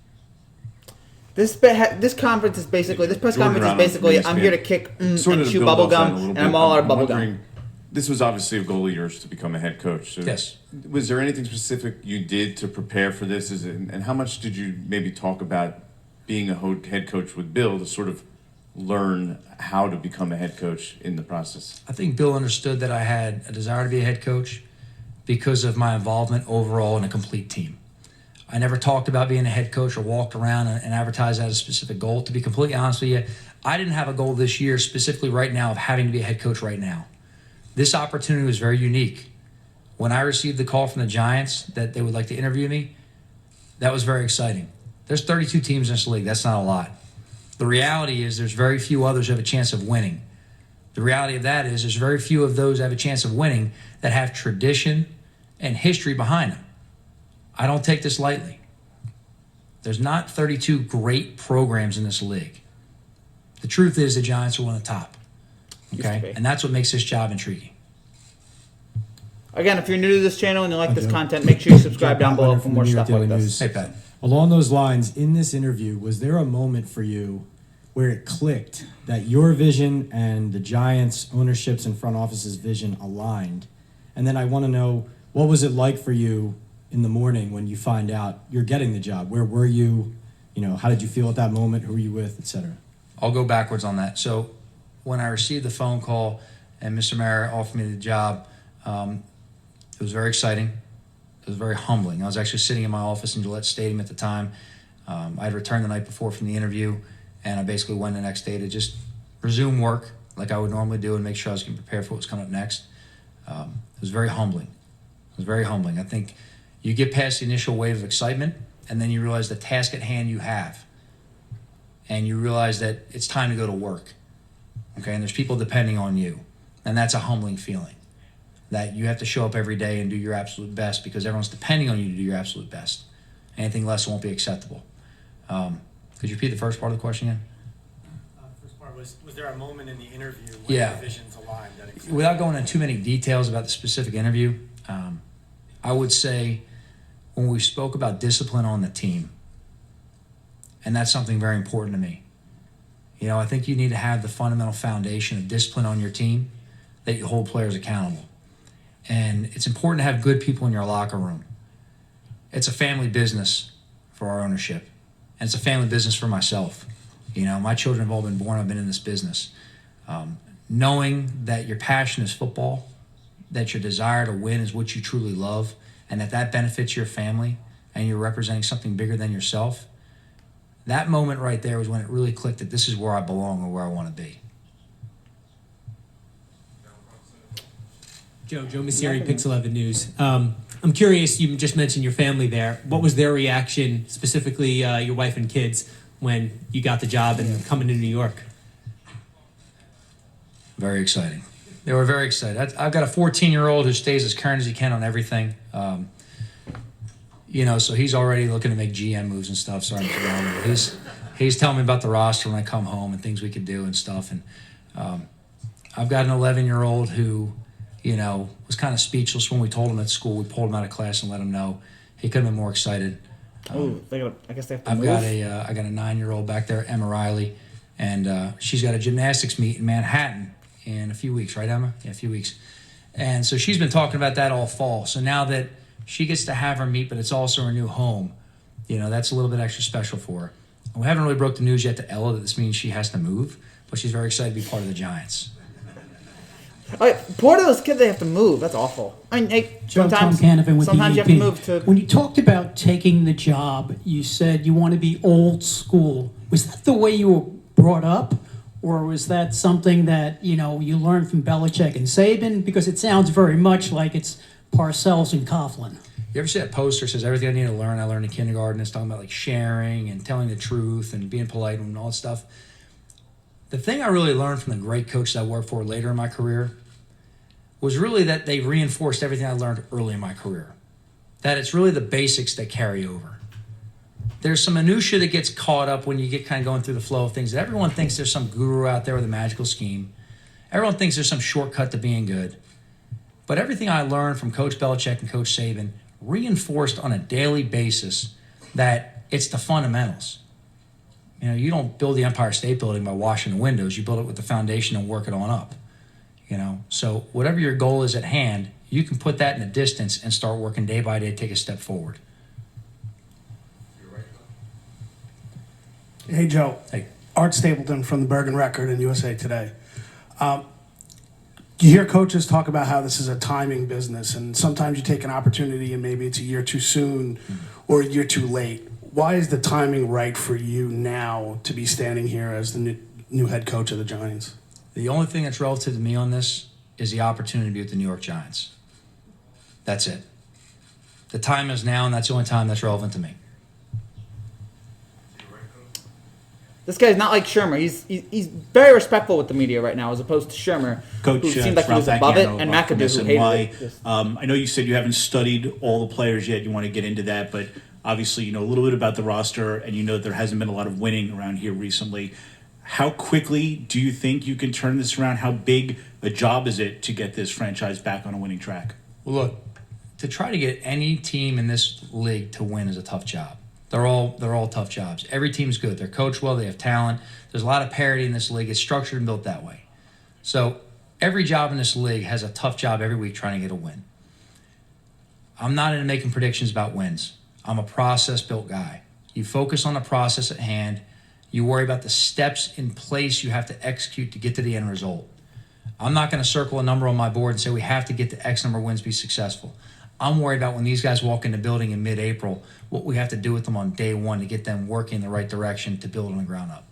This conference is basically, this press conference is basically, I'm here to kick and chew bubble gum, and I'm all out of bubble gum. This was obviously a goal of yours to become a head coach. So Yes. Was there anything specific you did to prepare for this? And how much did you maybe talk about being a head coach with Bill to sort of learn how to become a head coach in the process? I think Bill understood that I had a desire to be a head coach because of my involvement overall in a complete team. I never talked about being a head coach or walked around and advertised as a specific goal. To be completely honest with you, I didn't have a goal this year specifically right now of having to be a head coach right now. This opportunity was very unique. When I received the call from the Giants that they would like to interview me, that was very exciting. There's 32 teams in this league. That's not a lot. The reality is there's very few others who have a chance of winning. The reality of that is there's very few of those that have a chance of winning that have tradition and history behind them. I don't take this lightly. There's not 32 great programs in this league. The truth is the Giants are one of the top. Okay? And that's what makes this job intriguing. Again, if you're new to this channel and you like this content, make sure you subscribe down below for more stuff like this. Hey, Pat. Along those lines, in this interview, was there a moment for you where it clicked that your vision and the Giants ownership's and front office's vision aligned? And then I want to know, what was it like for you in the morning when you find out you're getting the job? Where were you? You know, how did you feel at that moment? Who were you with, et cetera? I'll go backwards on that. So when I received the phone call and Mr. Mayer offered me the job, it was very exciting. It was very humbling. I was actually sitting in my office in Gillette Stadium at the time. I had returned the night before from the interview, and I basically went the next day to just resume work like I would normally do and make sure I was getting prepared for what was coming up next. It was very humbling. It was very humbling. I think you get past the initial wave of excitement, and then you realize the task at hand you have. And you realize that it's time to go to work. Okay, and there's people depending on you. And that's a humbling feeling. That you have to show up every day and do your absolute best because everyone's depending on you to do your absolute best. Anything less won't be acceptable. Could you repeat the first part of the question again? First part was there a moment in the interview when Yeah. the visions aligned? Without going into too many details about the specific interview, I would say when we spoke about discipline on the team, and that's something very important to me. You know, I think you need to have the fundamental foundation of discipline on your team that you hold players accountable. And it's important to have good people in your locker room. It's a family business for our ownership. And it's a family business for myself. You know, my children have all been born, I've been in this business. Knowing that your passion is football, that your desire to win is what you truly love, and that benefits your family, and you're representing something bigger than yourself, that moment right there was when it really clicked that this is where I belong or where I want to be. Joe Messeri, Pix 11 News. I'm curious, you just mentioned your family there. What was their reaction, specifically your wife and kids, when you got the job and coming to New York? Very exciting. They were very excited. I've got a 14-year-old who stays as current as he can on everything. You know, so he's already looking to make GM moves and stuff. So he's telling me about the roster when I come home and things we could do and stuff. And I've got an 11-year-old who, you know, was kind of speechless when we told him at school. We pulled him out of class and let him know. He couldn't have been more excited. I guess they have to I've move. got I got a 9-year-old back there, Emma Riley, and she's got a gymnastics meet in Manhattan in a few weeks, right, Emma? Yeah, a few weeks. And so she's been talking about that all fall. So now that she gets to have her meet, but it's also her new home, you know, that's a little bit extra special for her. We haven't really broke the news yet to Ella that this means she has to move, but she's very excited to be part of the Giants. Poor those kids, they have to move. That's awful. I mean, hey, Tom sometimes Canavan with you have to move to. When you talked about taking the job, you said you want to be old school. Was that the way you were brought up? Or was that something that, you know, you learned from Belichick and Saban? Because it sounds very much like it's Parcells and Coughlin. You ever see that poster that says everything I need to learn, I learned in kindergarten? It's talking about like sharing and telling the truth and being polite and all that stuff. The thing I really learned from the great coaches I worked for later in my career was really that they reinforced everything I learned early in my career. That it's really the basics that carry over. There's some minutia that gets caught up when you get kind of going through the flow of things. Everyone thinks there's some guru out there with a magical scheme. Everyone thinks there's some shortcut to being good. But everything I learned from Coach Belichick and Coach Saban reinforced on a daily basis that it's the fundamentals. You know, you don't build the Empire State Building by washing the windows. You build it with the foundation and work it on up. You know, so whatever your goal is at hand, you can put that in the distance and start working day by day, take a step forward. Hey, Joe. Hey. Art Stapleton from the Bergen Record and USA Today. You hear coaches talk about how this is a timing business, and sometimes you take an opportunity and maybe it's a year too soon or a year too late. Why is the timing right for you now to be standing here as the new head coach of the Giants? The only thing that's relative to me on this is the opportunity to be with the New York Giants. That's it. The time is now, and that's the only time that's relevant to me. This guy's not like Shermer. He's very respectful with the media right now, as opposed to Shermer, Coach, who seemed like he was above it, and McAdoo, who hated it. I know you said you haven't studied all the players yet. You want to get into that, but obviously you know a little bit about the roster, and you know that there hasn't been a lot of winning around here recently. How quickly do you think you can turn this around? How big a job is it to get this franchise back on a winning track? Well, look, to try to get any team in this league to win is a tough job. They're all tough jobs. Every team's good. They're coached well. They have talent. There's a lot of parity in this league. It's structured and built that way. So every job in this league has a tough job every week trying to get a win. I'm not into making predictions about wins. I'm a process-built guy. You focus on the process at hand. You worry about the steps in place you have to execute to get to the end result. I'm not going to circle a number on my board and say we have to get to X number of wins to be successful. I'm worried about when these guys walk in the building in mid-April, what we have to do with them on day one to get them working in the right direction to build on the ground up.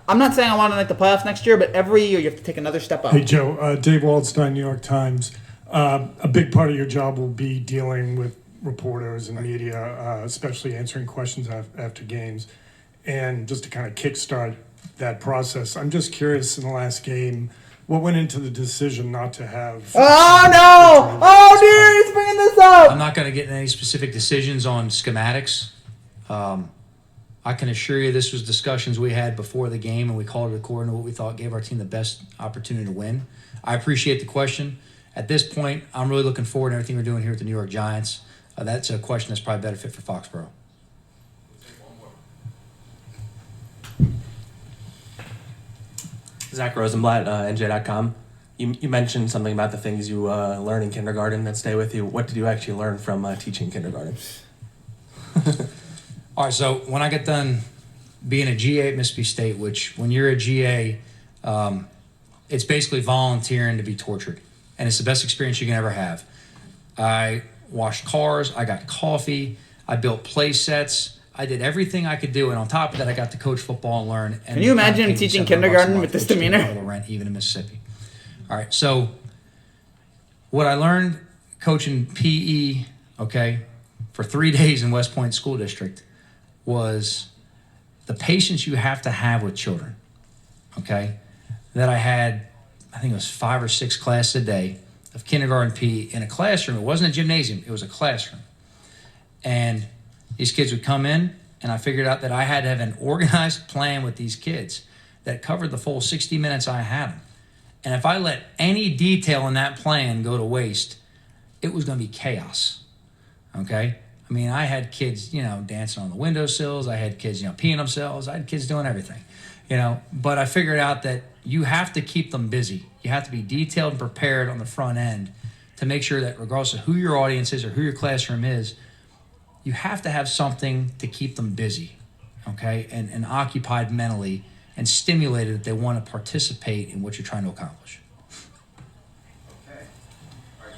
I'm not saying I want to make the playoffs next year, but every year you have to take another step up. Hey, Joe. Dave Waldstein, New York Times. A big part of your job will be dealing with reporters and media, especially answering questions after games. And just to kind of kickstart that process, I'm just curious, in the last game, what went into the decision not to have... Oh, no! Oh, dear, he's bringing this up! I'm not going to get into any specific decisions on schematics. I can assure you this was discussions we had before the game, and we called it according to what we thought gave our team the best opportunity to win. I appreciate the question. At this point, I'm really looking forward to everything we're doing here with the New York Giants. That's a question that's probably better fit for Foxborough. Zach Rosenblatt, NJ.com. You mentioned something about the things you learn in kindergarten that stay with you. What did you actually learn from teaching kindergarten? All right, so when I get done being a GA at Mississippi State, which when you're a GA, it's basically volunteering to be tortured. And it's the best experience you can ever have. I washed cars, I got coffee, I built play sets, I did everything I could do, and on top of that, I got to coach football and learn. And can you imagine teaching kindergarten with this demeanor? The rent, even in Mississippi. All right, so what I learned coaching PE, okay, for 3 days in West Point School District was the patience you have to have with children, okay? That I had, I think it was 5 or 6 classes a day of kindergarten PE in a classroom. It wasn't a gymnasium, it was a classroom. And these kids would come in, and I figured out that I had to have an organized plan with these kids that covered the full 60 minutes I had them. And if I let any detail in that plan go to waste, it was going to be chaos, okay? I mean, I had kids, dancing on the windowsills. I had kids, peeing themselves. I had kids doing everything, But I figured out that you have to keep them busy. You have to be detailed and prepared on the front end to make sure that regardless of who your audience is or who your classroom is, you have to have something to keep them busy, okay, and occupied mentally and stimulated that they want to participate in what you're trying to accomplish. Okay. All right.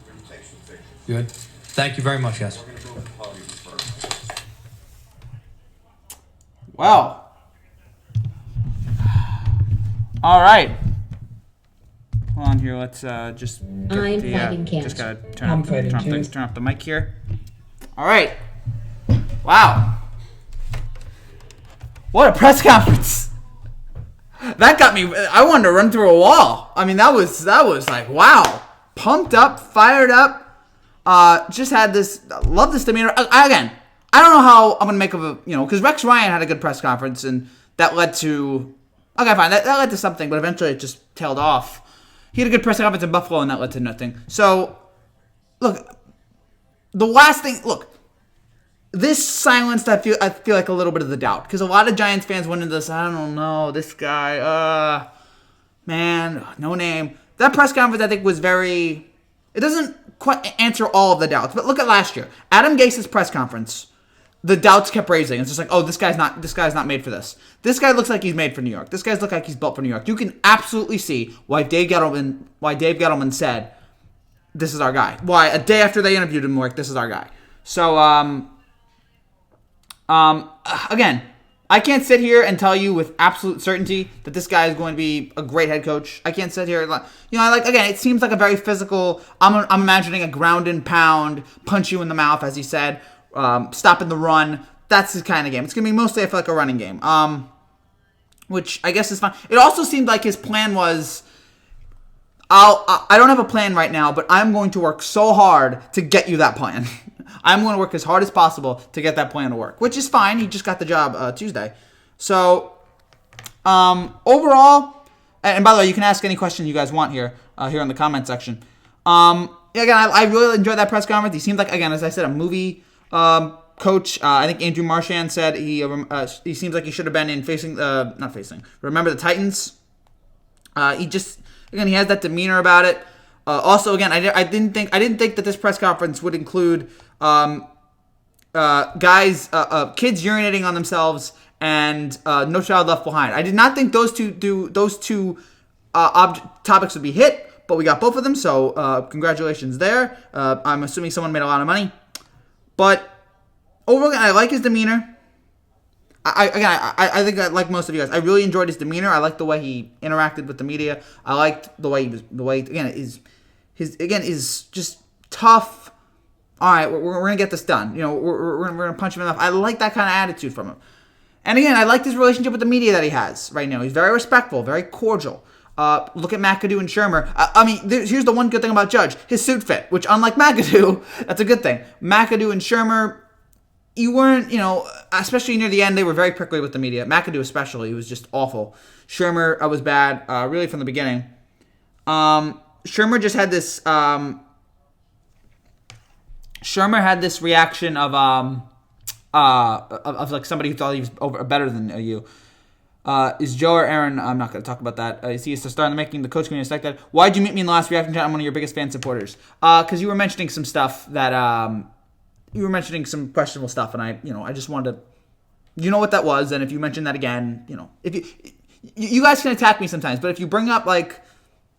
We're going to take some pictures. Good. Thank you very much, guys. We're going to go with the podium first. Wow. All right. Hold on here. Let's just get I'm fighting cancer. just gotta turn up the mic here. All right. Wow. What a press conference. That got me. I wanted to run through a wall. I mean, that was like, wow. Pumped up, fired up. Just had this. Love this demeanor. Again, I don't know how I'm gonna make of a because Rex Ryan had a good press conference and that led to. Okay, fine. That led to something, but eventually it just tailed off. He had a good press conference in Buffalo, and that led to nothing. So, look, the last thing. Look, this silenced. I feel like a little bit of the doubt because a lot of Giants fans went into this. I don't know this guy. Man, no name. That press conference I think was very. It doesn't quite answer all of the doubts, but look at last year. Adam Gase's press conference. The doubts kept raising. It's just like, oh, this guy's not made for this. This guy looks like he's made for New York. This guy looks like he's built for New York. You can absolutely see why Dave Gettleman said, this is our guy. Why a day after they interviewed him, like, this is our guy. So, again, I can't sit here and tell you with absolute certainty that this guy is going to be a great head coach. I can't sit here, again, it seems like a very physical. I'm imagining a ground and pound, punch you in the mouth, as he said. Stopping the run. That's his kind of game. It's going to be mostly, I feel like, a running game. Which I guess is fine. It also seemed like his plan was, I don't have a plan right now, but I'm going to work so hard to get you that plan. I'm going to work as hard as possible to get that plan to work, which is fine. He just got the job Tuesday. So, overall, and by the way, you can ask any question you guys want here in the comment section. Again, I really enjoyed that press conference. He seemed like, again, as I said, a movie coach. I think Andrew Marchand said he seems like he should have been in Remember the Titans. He has that demeanor about it. Also, again, I didn't think that this press conference would include kids urinating on themselves and No Child Left Behind. I did not think those two topics would be hit, but we got both of them. So congratulations there. I'm assuming someone made a lot of money, but overall, I like his demeanor. I think like most of you guys, I really enjoyed his demeanor. I liked the way he interacted with the media. I liked the way is just tough. All right, we're gonna get this done. We're gonna punch him enough. I like that kind of attitude from him. And again, I like his relationship with the media that he has right now. He's very respectful, very cordial. Look at McAdoo and Shermer. Here's the one good thing about Judge: his suit fit, which unlike McAdoo, that's a good thing. McAdoo and Shermer, you weren't, especially near the end, they were very prickly with the media. McAdoo especially, he was just awful. Shermer was bad, really from the beginning. Shermer just had this. Shermer had this reaction of like somebody who thought he was better than you. Is Joe or Aaron? I'm not going to talk about that. Is he a star in the making? The coach community like that. Why'd you meet me in the last reaction chat? I'm one of your biggest fan supporters. Because you were mentioning some stuff that you were mentioning some questionable stuff, and I just wanted to, what that was, and if you mention that again, if you guys can attack me sometimes, but if you bring up like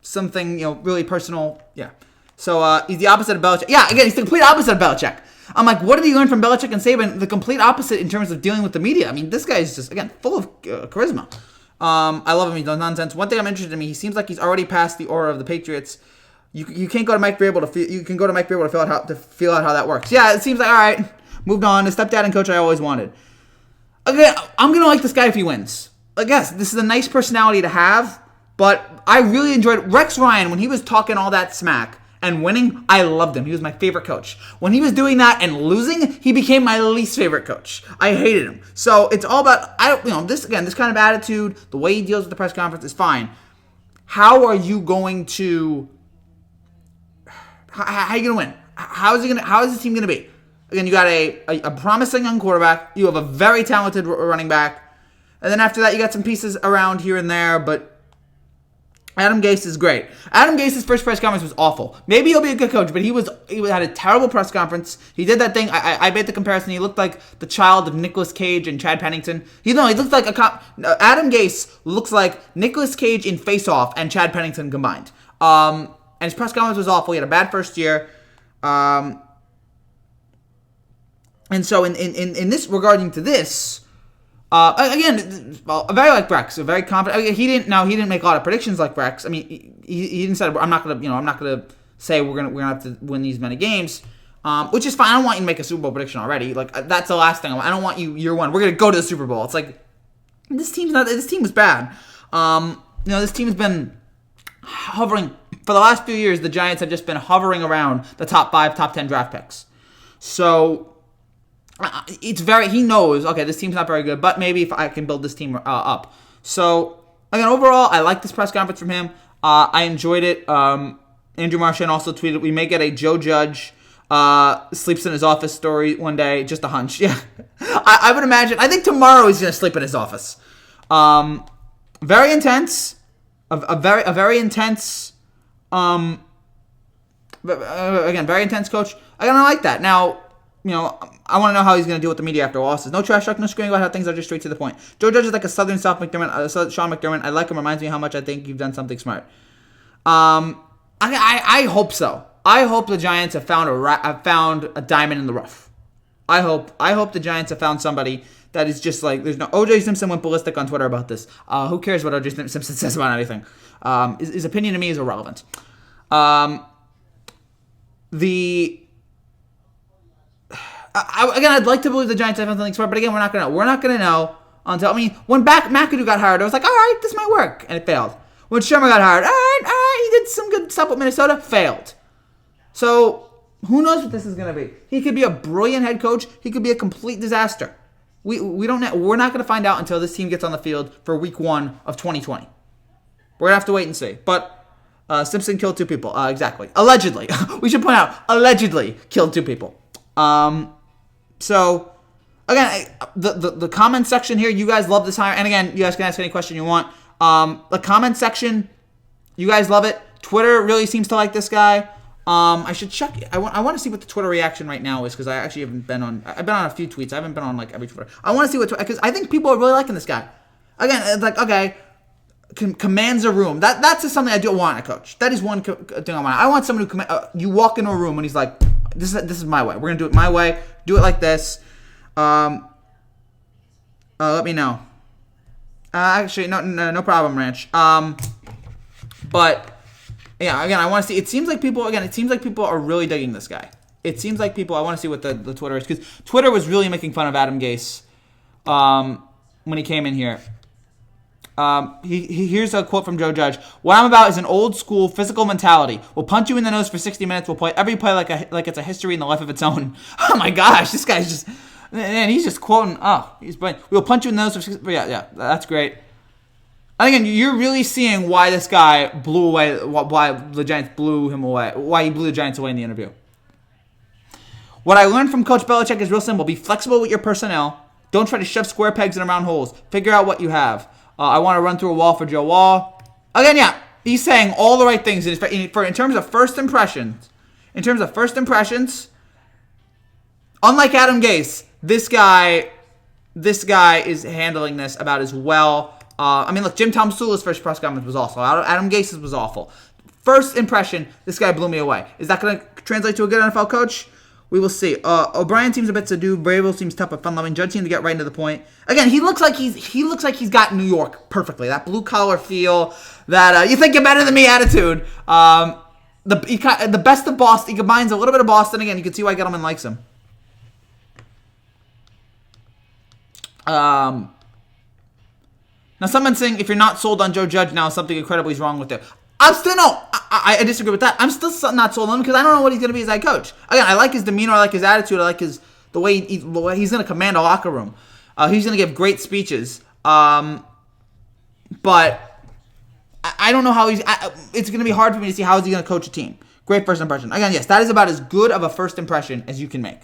something, really personal, yeah. So he's the opposite of Belichick. Yeah, again, he's the complete opposite of Belichick. I'm like, what did he learn from Belichick and Saban? The complete opposite in terms of dealing with the media. I mean, this guy is just, again, full of charisma. I love him. He does nonsense. One thing I'm interested in, he seems like he's already passed the aura of the Patriots. You can't go to Mike Vrabel to feel out how that works. Yeah, it seems like, all right, moved on. The stepdad and coach I always wanted. Again, I'm going to like this guy if he wins. I guess this is a nice personality to have, but I really enjoyed Rex Ryan when he was talking all that smack and winning. I loved him. He was my favorite coach. When he was doing that and losing, he became my least favorite coach. I hated him. So it's all about this kind of attitude, the way he deals with the press conference is fine. How are you going to? How are you going to win? How is this team going to be? Again, you got a promising young quarterback. You have a very talented running back. And then after that, you got some pieces around here and there, but Adam Gase is great. Adam Gase's first press conference was awful. Maybe he'll be a good coach, but he had a terrible press conference. He did that thing. I made the comparison. He looked like the child of Nicolas Cage and Chad Pennington. He looked like a cop. Adam Gase looks like Nicolas Cage in Face Off and Chad Pennington combined. And his press conference was awful. He had a bad first year. And so in this regarding to this. Again, very like Brex, very confident. He didn't make a lot of predictions like Brex. I mean, he didn't say I'm not gonna say we're gonna have to win these many games, which is fine. I don't want you to make a Super Bowl prediction already. Like that's the last thing. I don't want you year one. We're gonna go to the Super Bowl. It's like this team was bad. This team has been hovering for the last few years. The Giants have just been hovering around the top 5, top 10 draft picks. So. He knows, okay, this team's not very good, but maybe if I can build this team up. So, again, overall, I like this press conference from him. I enjoyed it. Andrew Marchand also tweeted, we may get a Joe Judge sleeps in his office story one day. Just a hunch. Yeah. I would imagine. I think tomorrow he's going to sleep in his office. Very intense. A very intense, again, very intense coach. Again, I like that. Now, I want to know how he's going to deal with the media after losses. No trash talk, no screaming about how things are just straight to the point. Joe Judge is like a Southern Sean McDermott. I like him. Reminds me how much I think you've done something smart. I hope so. I hope the Giants have found a diamond in the rough. I hope the Giants have found somebody that is just like, there's no. O.J. Simpson went ballistic on Twitter about this. Who cares what O.J. Simpson says about anything? His opinion to me is irrelevant. I'd like to believe the Giants have something smart, but again, we're not gonna know until. When McAdoo got hired, I was like, all right, this might work, and it failed. When Shermer got hired, all right, he did some good stuff with Minnesota, failed. So who knows what this is gonna be? He could be a brilliant head coach. He could be a complete disaster. We don't know. We're not gonna find out until this team gets on the field for Week 1 of 2020. We're gonna have to wait and see. But Simpson killed 2 people. Exactly. Allegedly. We should point out, allegedly killed 2 people. So, again, the comment section here, you guys love this hire. And again, you guys can ask any question you want. The comment section, you guys love it. Twitter really seems to like this guy. I should check. I want to see what the Twitter reaction right now is, because I actually haven't been on. I've been on a few tweets. I haven't been on like every Twitter. I want to see what, because I think people are really liking this guy. Again, it's like, okay, commands a room. That's just something I do want in a coach. That is one thing I want. I want someone who you walk into a room and he's like, this is my way. We're gonna do it my way. Do it like this. Let me know. Actually, no problem, Ranch. But yeah, again, I want to see. It seems like people are really digging this guy. It seems like people. I want to see what the Twitter is, because Twitter was really making fun of Adam Gase when he came in here. Here's a quote from Joe Judge. What I'm about is an old school physical mentality. We'll punch you in the nose for 60 minutes. We'll play every play like it's a history in the life of its own. Oh my gosh, this guy's just, man, he's just quoting. Oh, he's brilliant. We'll punch you in the nose for 60. Yeah, that's great. Again, you're really seeing why this guy blew away, why the Giants blew him away, why he blew the Giants away in the interview. What I learned from Coach Belichick is real simple. Be flexible with your personnel. Don't try to shove square pegs in round holes. Figure out what you have. I want to run through a wall for Joe Wall. Again, yeah, he's saying all the right things in terms of first impressions. In terms of first impressions, unlike Adam Gase, this guy is handling this about as well. I mean, look, Jim Tomsula's first press conference was awful. Adam Gase's was awful. First impression, this guy blew me away. Is that going to translate to a good NFL coach? We will see. O'Brien seems a bit subdued. Vrabel seems tough but fun-loving. Judge seemed to get right into the point. Again, he looks like he's got New York perfectly. That blue-collar feel, that you think you're better than me attitude. The best of Boston. He combines a little bit of Boston. Again, you can see why Gettleman likes him. Now, someone's saying if you're not sold on Joe Judge now, something incredibly is wrong with it. I'm still no. I disagree with that. I'm still not sold on him because I don't know what he's going to be as head coach. Again, I like his demeanor. I like his attitude. I like the way he's going to command a locker room. He's going to give great speeches. But I don't know how it's going to be hard for me to see how is he going to coach a team. Great first impression. Again, yes, that is about as good of a first impression as you can make.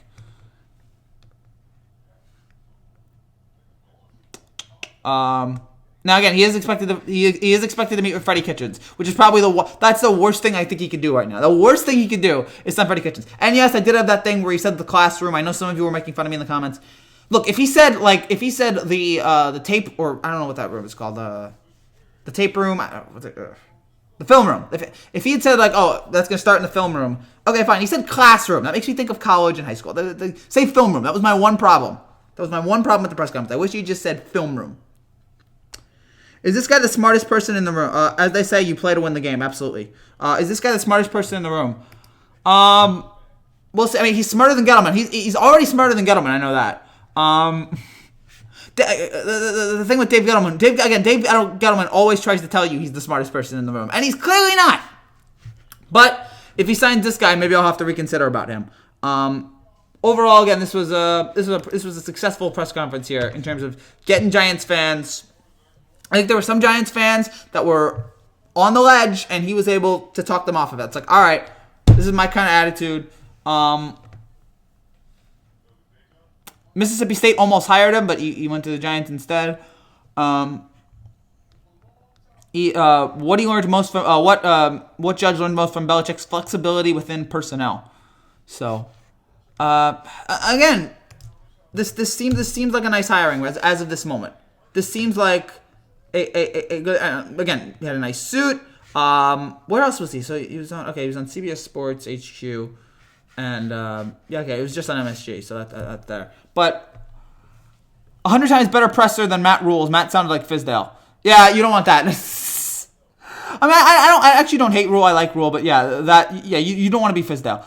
Now again, he is expected to meet with Freddie Kitchens, which is probably that's the worst thing I think he could do right now. The worst thing he could do is send Freddie Kitchens. And yes, I did have that thing where he said the classroom. I know some of you were making fun of me in the comments. Look, if he said the tape, or I don't know what that room is called, the tape room, the film room. If he had said oh, that's gonna start in the film room, okay, fine. He said classroom. That makes me think of college and high school. Say film room. That was my one problem. With the press conference. I wish he just said film room. Is this guy the smartest person in the room? As they say, you play to win the game. Absolutely. Is this guy the smartest person in the room? We'll see. I mean, he's smarter than Gettleman. He's already smarter than Gettleman. I know that. The thing with Dave Gettleman, Dave Gettleman always tries to tell you he's the smartest person in the room, and he's clearly not. But if he signs this guy, maybe I'll have to reconsider about him. Overall, again, this was a successful press conference here in terms of getting Giants fans. I think there were some Giants fans that were on the ledge, and he was able to talk them off of it. It's like, all right, this is my kind of attitude. Mississippi State almost hired him, but he went to the Giants instead. What he learned most from what Judge learned most from Belichick's flexibility within personnel. So, again, this seems like a nice hiring as of this moment. This seems like a good. Again, he had a nice suit. Where else was he? So he was on CBS Sports HQ, and it was just on MSG. So that's there. But 100 times better presser than Matt Rule's. Matt sounded like Fizdale. Yeah, you don't want that. I mean, I actually don't hate Rule. I like Rule, but you don't want to be Fizdale.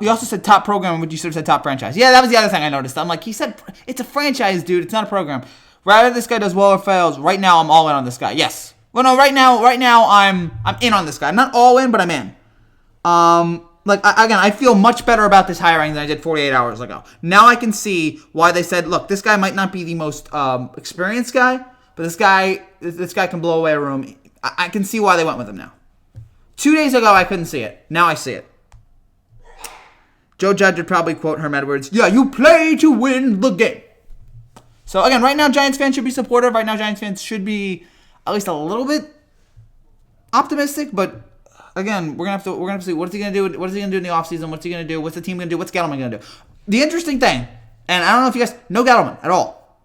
He also said top program, but you should have said top franchise. Yeah, that was the other thing I noticed. I'm like, he said it's a franchise, dude. It's not a program. Rather this guy does well or fails. Right now, I'm all in on this guy. Yes. Well, no, right now, I'm in on this guy. I'm not all in, but I'm in. I feel much better about this hiring than I did 48 hours ago. Now I can see why they said, look, this guy might not be the most experienced guy, but this guy can blow away a room. I can see why they went with him now. 2 days ago, I couldn't see it. Now I see it. Joe Judge would probably quote Herm Edwards, "Yeah, you play to win the game." So again, right now Giants fans should be supportive. Right now Giants fans should be at least a little bit optimistic. But again, we're gonna have to see what's he gonna do. What is he gonna do in the offseason? What's he gonna do? What's the team gonna do? What's Gettleman gonna do? The interesting thing, and I don't know if you guys know Gettleman at all.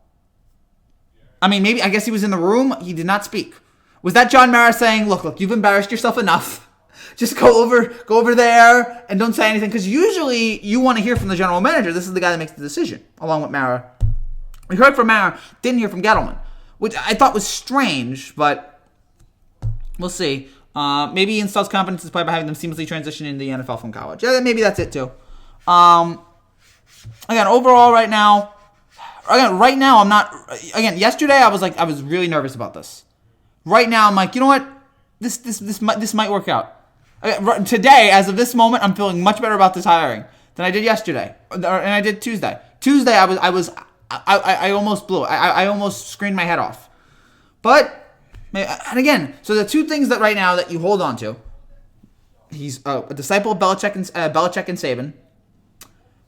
I mean, maybe I guess he was in the room. He did not speak. Was that John Mara saying, "Look, you've embarrassed yourself enough. Just go over there and don't say anything"? Because usually you want to hear from the general manager. This is the guy that makes the decision, along with Mara. We heard from Mara, didn't hear from Gettleman, which I thought was strange, but we'll see. Maybe he installs confidence in play by having them seamlessly transition into the NFL from college. Yeah, maybe that's it too. Again, overall, right now, I'm not. Again, yesterday I was really nervous about this. Right now, I'm like, you know what? This might work out. Today, as of this moment, I'm feeling much better about this hiring than I did yesterday, and I did Tuesday. Tuesday, I almost blew it. I almost screamed my head off. But, and again, so the two things that right now that you hold on to, he's a disciple of Belichick and Saban,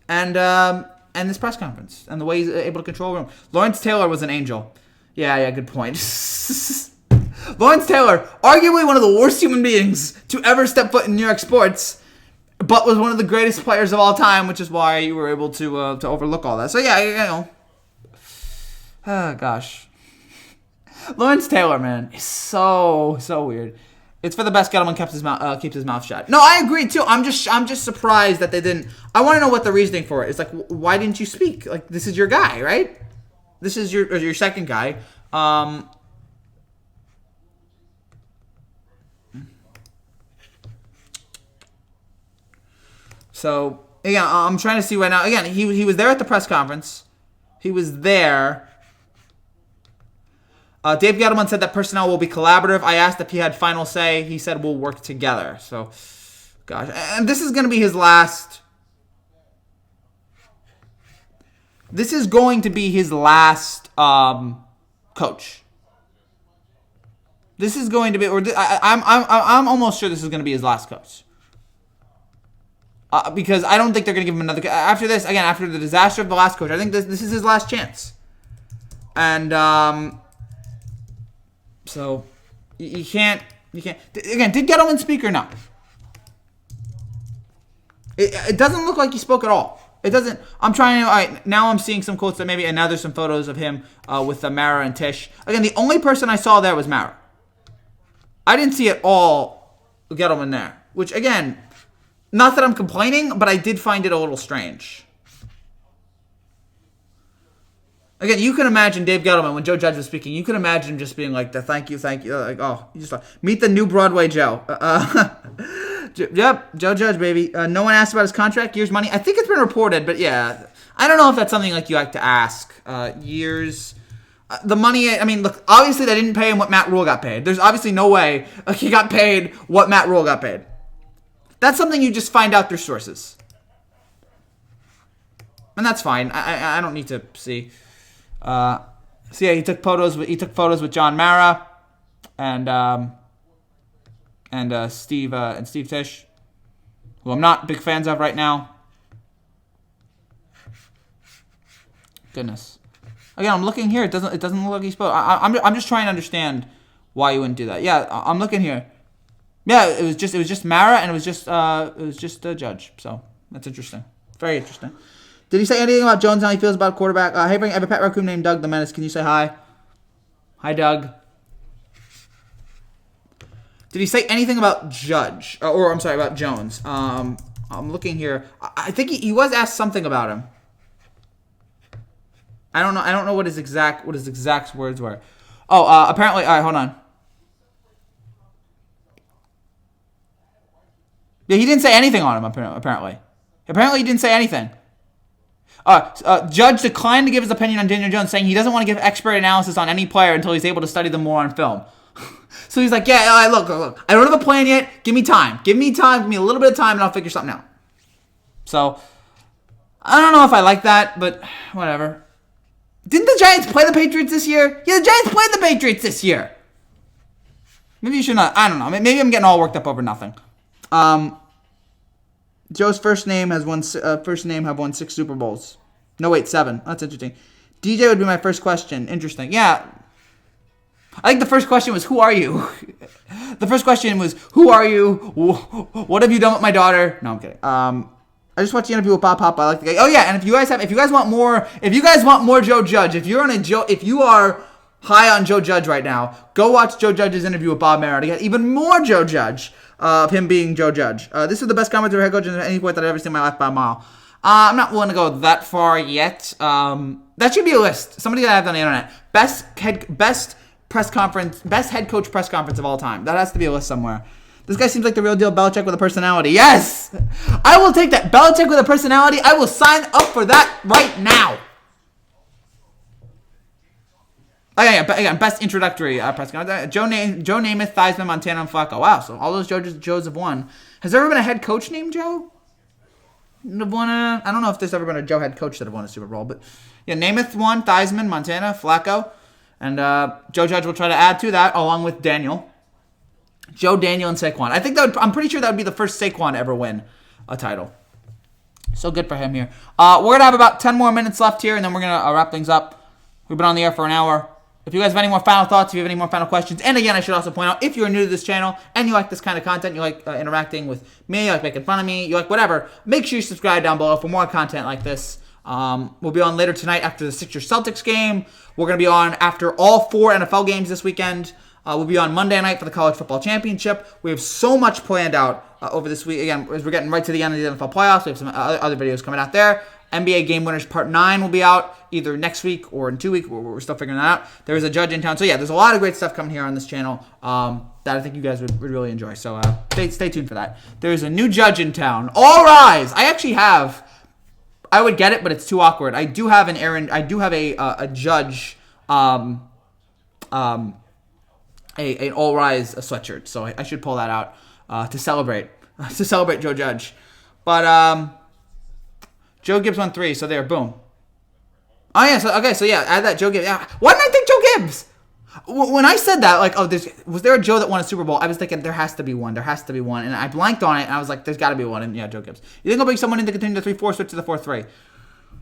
and this press conference, and the way he's able to control a room. Lawrence Taylor was an angel. Yeah, good point. Lawrence Taylor, arguably one of the worst human beings to ever step foot in New York sports, but was one of the greatest players of all time, which is why you were able to overlook all that. So yeah, you know. Oh, gosh. Lawrence Taylor, man, is so weird. It's for the best Gettleman keeps his mouth shut. No, I agree too. I'm just surprised that they didn't. I want to know what the reasoning for it is. Like, why didn't you speak? Like, this is your guy, right? This is your second guy. So again, I'm trying to see right now. Again, he was there at the press conference. He was there. Dave Gettleman said that personnel will be collaborative. I asked if he had final say. He said we'll work together. So, gosh. And this is going to be his last. This is going to be his last coach. This is going to be, I'm almost sure this is going to be his last coach. Because I don't think they're going to give him another. After this, again, after the disaster of the last coach, I think this is his last chance. And so you can't. Again, did Gettleman speak or not? It doesn't look like he spoke at all. It doesn't. I'm trying to. All right, now I'm seeing some quotes that maybe, and now there's some photos of him with Mara and Tish. Again, the only person I saw there was Mara. I didn't see at all Gettleman there, which again. Not that I'm complaining, but I did find it a little strange. Again, you can imagine Dave Gettleman, when Joe Judge was speaking, you can imagine him just being like, thank you. Like, oh, you just like, meet the new Broadway Joe. Yep, Joe Judge, baby. No one asked about his contract, years, money. I think it's been reported, but yeah. I don't know if that's something like you like to ask. Years. The money, I mean, look, obviously they didn't pay him what Matt Rule got paid. There's obviously no way he got paid what Matt Rule got paid. That's something you just find out through sources. And that's fine. I don't need to see. So yeah, he took photos with John Mara and Steve Tisch, who I'm not big fans of right now. Goodness. Again, I'm looking here. It doesn't look like he spoke. I'm just trying to understand why you wouldn't do that. Yeah, I'm looking here. Yeah, it was just Mara, and it was just a Judge. So that's interesting. Very interesting. Did he say anything about Jones and how he feels about quarterback? Hey, I have a pet raccoon named Doug the Menace. Can you say hi? Hi, Doug. Did he say anything about Judge? Or I'm sorry, about Jones? I'm looking here. I think he was asked something about him. I don't know what his exact words were. Oh, apparently. All right, hold on. Yeah, he didn't say anything on him, apparently. Apparently, he didn't say anything. Judge declined to give his opinion on Daniel Jones, saying he doesn't want to give expert analysis on any player until he's able to study them more on film. So he's like, yeah, look. I don't have a plan yet. Give me time. Give me a little bit of time, and I'll figure something out. So, I don't know if I like that, but whatever. Didn't the Giants play the Patriots this year? Yeah, the Giants played the Patriots this year. Maybe you should not. I don't know. Maybe I'm getting all worked up over nothing. Joe's first name have won 6 Super Bowls. No, wait, 7. That's interesting. DJ would be my first question. Interesting. Yeah. I think the first question was, who are you? The first question was, who are you? What have you done with my daughter? No, I'm kidding. I just watched the interview with Bob Pop. I like the guy. Oh yeah, and if you guys want more Joe Judge, if you are high on Joe Judge right now, go watch Joe Judge's interview with Bob Merritt to get even more Joe Judge of him being Joe Judge. This is the best commentator head coach at any point that I've ever seen in my life by a mile. I'm not willing to go that far yet. That should be a list. Somebody that I have on the internet. Best head coach press conference of all time. That has to be a list somewhere. This guy seems like the real deal Belichick with a personality. Yes! I will take that. Belichick with a personality. I will sign up for that right now. Oh, yeah, best introductory press conference. Joe Namath, Theismann, Montana, and Flacco. Wow, so all those Joes have won. Has there ever been a head coach named Joe? I don't know if there's ever been a Joe head coach that have won a Super Bowl, but yeah, Namath won, Theismann, Montana, Flacco, and Joe Judge will try to add to that along with Daniel. Joe, Daniel, and Saquon. I'm pretty sure that would be the first Saquon to ever win a title. So good for him here. We're going to have about 10 more minutes left here, and then we're going to wrap things up. We've been on the air for an hour. If you guys have any more final thoughts, if you have any more final questions, and again, I should also point out, if you're new to this channel and you like this kind of content, you like interacting with me, you like making fun of me, you like whatever, make sure you subscribe down below for more content like this. We'll be on later tonight after the Sixers-Celtics game. We're going to be on after all 4 NFL games this weekend. We'll be on Monday night for the College Football Championship. We have so much planned out over this week. Again, as we're getting right to the end of the NFL playoffs, we have some other videos coming out there. NBA Game Winners Part 9 will be out either next week or in 2 weeks. We're still figuring that out. There is a judge in town. So, yeah, there's a lot of great stuff coming here on this channel that I think you guys would really enjoy. So, stay tuned for that. There's a new judge in town. All rise! I would get it, but it's too awkward. I do have a judge, an All Rise sweatshirt. So I should pull that out to celebrate Joe Judge. But Joe Gibbs won 3, so there, boom. Oh yeah, so add that Joe Gibbs. Yeah. Why didn't I think Joe Gibbs? When I said that, like, was there a Joe that won a Super Bowl? I was thinking there has to be one, and I blanked on it, and I was like, there's got to be one, and yeah, Joe Gibbs. You think I'll bring someone in to continue the 3-4, switch to the 4-3?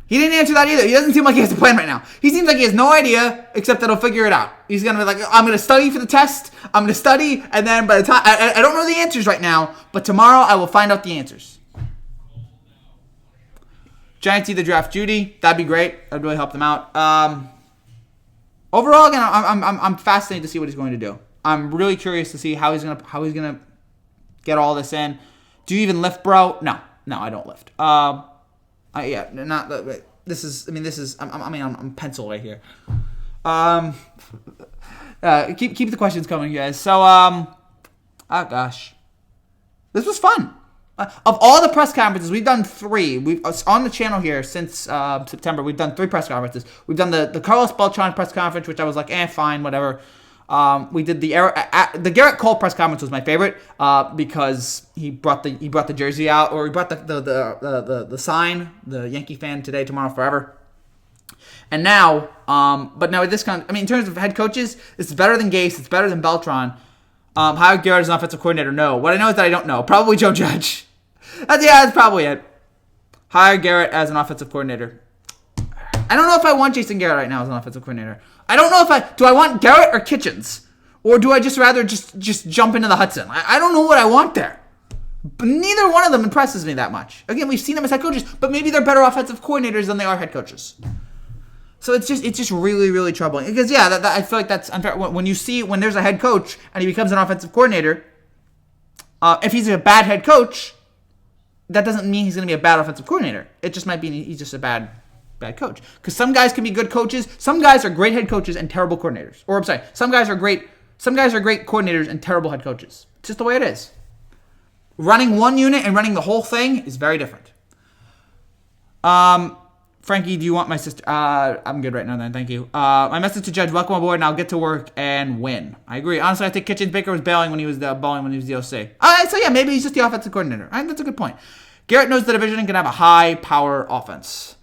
He didn't answer that either. He doesn't seem like he has a plan right now. He seems like he has no idea, except that he'll figure it out. He's gonna be like, I'm gonna study for the test. I'm gonna study, and then by the time I don't know the answers right now, but tomorrow I will find out the answers. Giants either draft Judy. That'd be great. That'd really help them out. Overall, again, I'm fascinated to see what he's going to do. I'm really curious to see how he's gonna get all this in. Do you even lift, bro? No, I don't lift. I'm pencil right here. Keep the questions coming, guys. So, oh gosh, this was fun. Of all the press conferences, we've done 3. We've on the channel here since September. We've done 3 press conferences. We've done the Carlos Beltran press conference, which I was like, fine, whatever. We did the Garrett Cole press conference was my favorite because he brought the jersey out, or he brought the sign, the Yankee fan today, tomorrow, forever. And now, but now with this in terms of head coaches, it's better than Gase, it's better than Beltran. Hire Garrett as an offensive coordinator? No. What I know is that I don't know. Probably Joe Judge. That's probably it. Hire Garrett as an offensive coordinator. I don't know if I want Jason Garrett right now as an offensive coordinator. I don't know if do I want Garrett or Kitchens? Or do I just rather just jump into the Hudson? I don't know what I want there. But neither one of them impresses me that much. Again, we've seen them as head coaches, but maybe they're better offensive coordinators than they are head coaches. So it's just really, really troubling. Because, I feel like that's unfair. When there's a head coach and he becomes an offensive coordinator, if he's a bad head coach, that doesn't mean he's going to be a bad offensive coordinator. It just might be he's just a bad coach. Because some guys can be good coaches. Some guys are great head coaches and terrible coordinators. Or I'm sorry, some guys are great coordinators and terrible head coaches. It's just the way it is. Running one unit and running the whole thing is very different. Frankie, do you want my sister? I'm good right now then, thank you. My message to Judge, welcome aboard, and I'll get to work and win. I agree. Honestly, I think Kitchens Baker was bailing when he was the OC. So yeah, maybe he's just the offensive coordinator. I think that's a good point. Garrett knows the division and can have a high-power offense.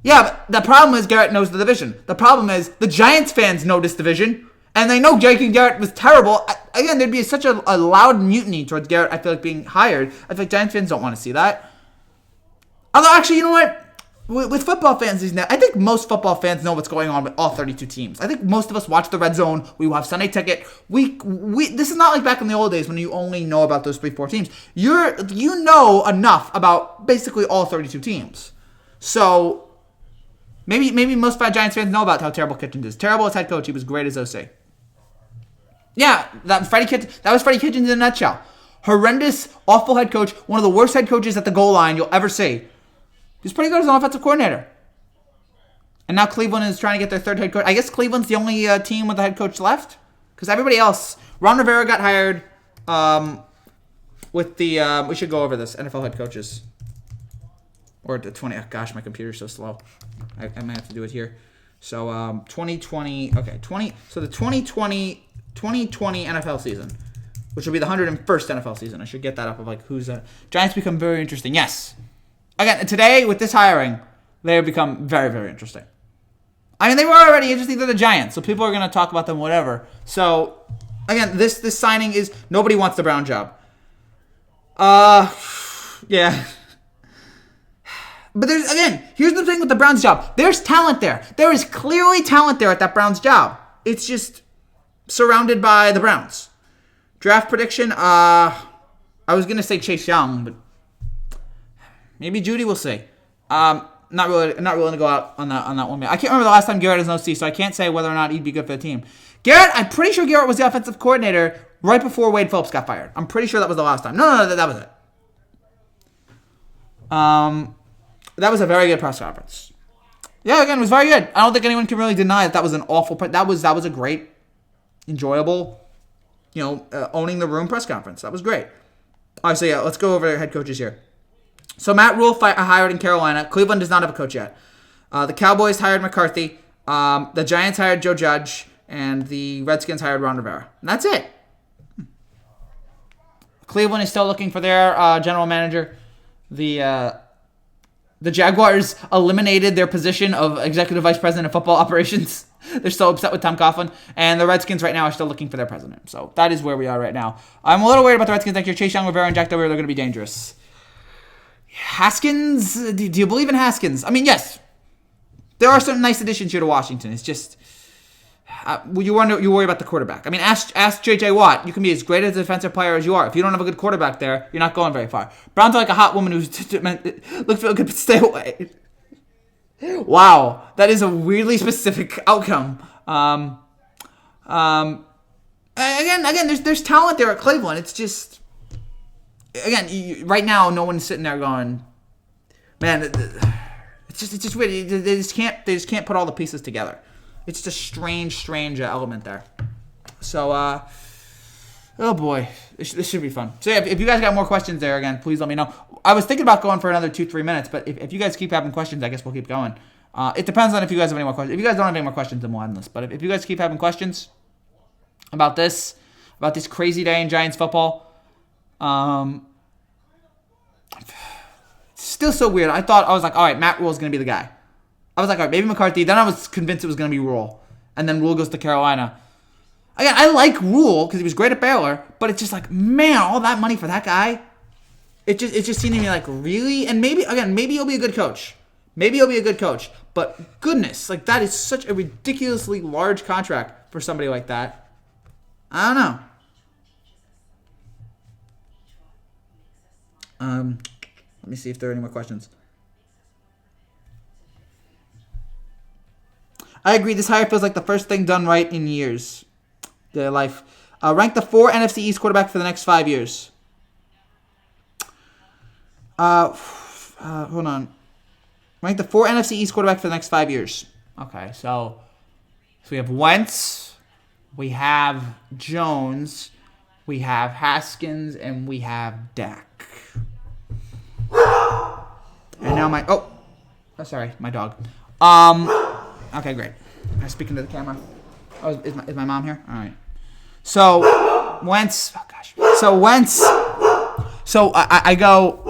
Yeah, but the problem is Garrett knows the division. The problem is the Giants fans know this division, and they know Jake and Garrett was terrible. Again, there'd be such a loud mutiny towards Garrett, I feel like, being hired. I feel like Giants fans don't want to see that. Although, actually, you know what? With football fans these days, I think most football fans know what's going on with all 32 teams. I think most of us watch the Red Zone. We will have Sunday Ticket. This is not like back in the old days when you only know about those 3-4 teams. You know enough about basically all 32 teams. So maybe most Giants fans know about how terrible Kitchens is. Terrible as head coach. He was great as OC. Yeah, that was Freddie Kitchens in a nutshell. Horrendous, awful head coach. One of the worst head coaches at the goal line you'll ever see. He's pretty good as an offensive coordinator. And now Cleveland is trying to get their third head coach. I guess Cleveland's the only team with a head coach left. Because everybody else... Ron Rivera got hired with the... we should go over this. NFL head coaches. Or the 20... Oh, gosh, my computer's so slow. I might have to do it here. So, 2020... Okay, 20... So, the 2020 NFL season. Which will be the 101st NFL season. I should get that up of like who's... Giants become very interesting. Yes. Again, today, with this hiring, they have become very, very interesting. I mean, they were already interesting to the Giants, so people are going to talk about them, whatever. So, again, this signing is... Nobody wants the Brown job. Yeah. But there's... Again, here's the thing with the Browns job. There's talent there. There is clearly talent there at that Browns job. It's just surrounded by the Browns. Draft prediction, I was going to say Chase Young, but... Maybe Judy, we'll see. Not willing to go out on that one. I can't remember the last time Garrett was an OC, so I can't say whether or not he'd be good for the team. Garrett, I'm pretty sure Garrett was the offensive coordinator right before Wade Phillips got fired. I'm pretty sure that was the last time. No, that was it. That was a very good press conference. Yeah, again, it was very good. I don't think anyone can really deny that was an awful... That was a great, enjoyable, owning the room press conference. That was great. All right, so yeah, let's go over head coaches here. So Matt Rule hired in Carolina. Cleveland does not have a coach yet. The Cowboys hired McCarthy. The Giants hired Joe Judge. And the Redskins hired Ron Rivera. And that's it. Cleveland is still looking for their general manager. The Jaguars eliminated their position of executive vice president of football operations. They're still upset with Tom Coughlin. And the Redskins right now are still looking for their president. So that is where we are right now. I'm a little worried about the Redskins next year. Chase Young, Rivera, and Jack Dover, they're going to be dangerous. Haskins? Do you believe in Haskins? I mean, yes. There are some nice additions here to Washington. It's just... you worry about the quarterback. I mean, ask J.J. Watt. You can be as great as a defensive player as you are. If you don't have a good quarterback there, you're not going very far. Browns are like a hot woman who looks really good, but stay away. Wow. That is a weirdly specific outcome. Again, there's talent there at Cleveland. It's just... Again, right now, no one's sitting there going, man, it's just weird. They just can't put all the pieces together. It's just a strange element there. So, oh boy, this should be fun. So yeah, if you guys got more questions there, again, please let me know. I was thinking about going for another 2-3 minutes, but if you guys keep having questions, I guess we'll keep going. It depends on if you guys have any more questions. If you guys don't have any more questions, then we'll end this. But if you guys keep having questions about this crazy day in Giants football, still so weird. I was like, all right, Matt Rule's going to be the guy. I was like, all right, maybe McCarthy. Then I was convinced it was going to be Rule. And then Rule goes to Carolina. Again, I like Rule because he was great at Baylor, but it's just like, man, all that money for that guy? It just seemed to me like, really? And maybe he'll be a good coach. But goodness, like that is such a ridiculously large contract for somebody like that. I don't know. Let me see if there are any more questions. I agree. This hire feels like the first thing done right in years. Their life. Rank the 4 NFC East quarterbacks for the next 5 years. Hold on. Rank the 4 NFC East quarterbacks for the next 5 years. Okay, so we have Wentz, we have Jones, we have Haskins, and we have Dak. And now sorry, my dog. Okay, great. Am I speaking to the camera? Oh, is my mom here? All right. So Wentz. Oh gosh. So Wentz. So I go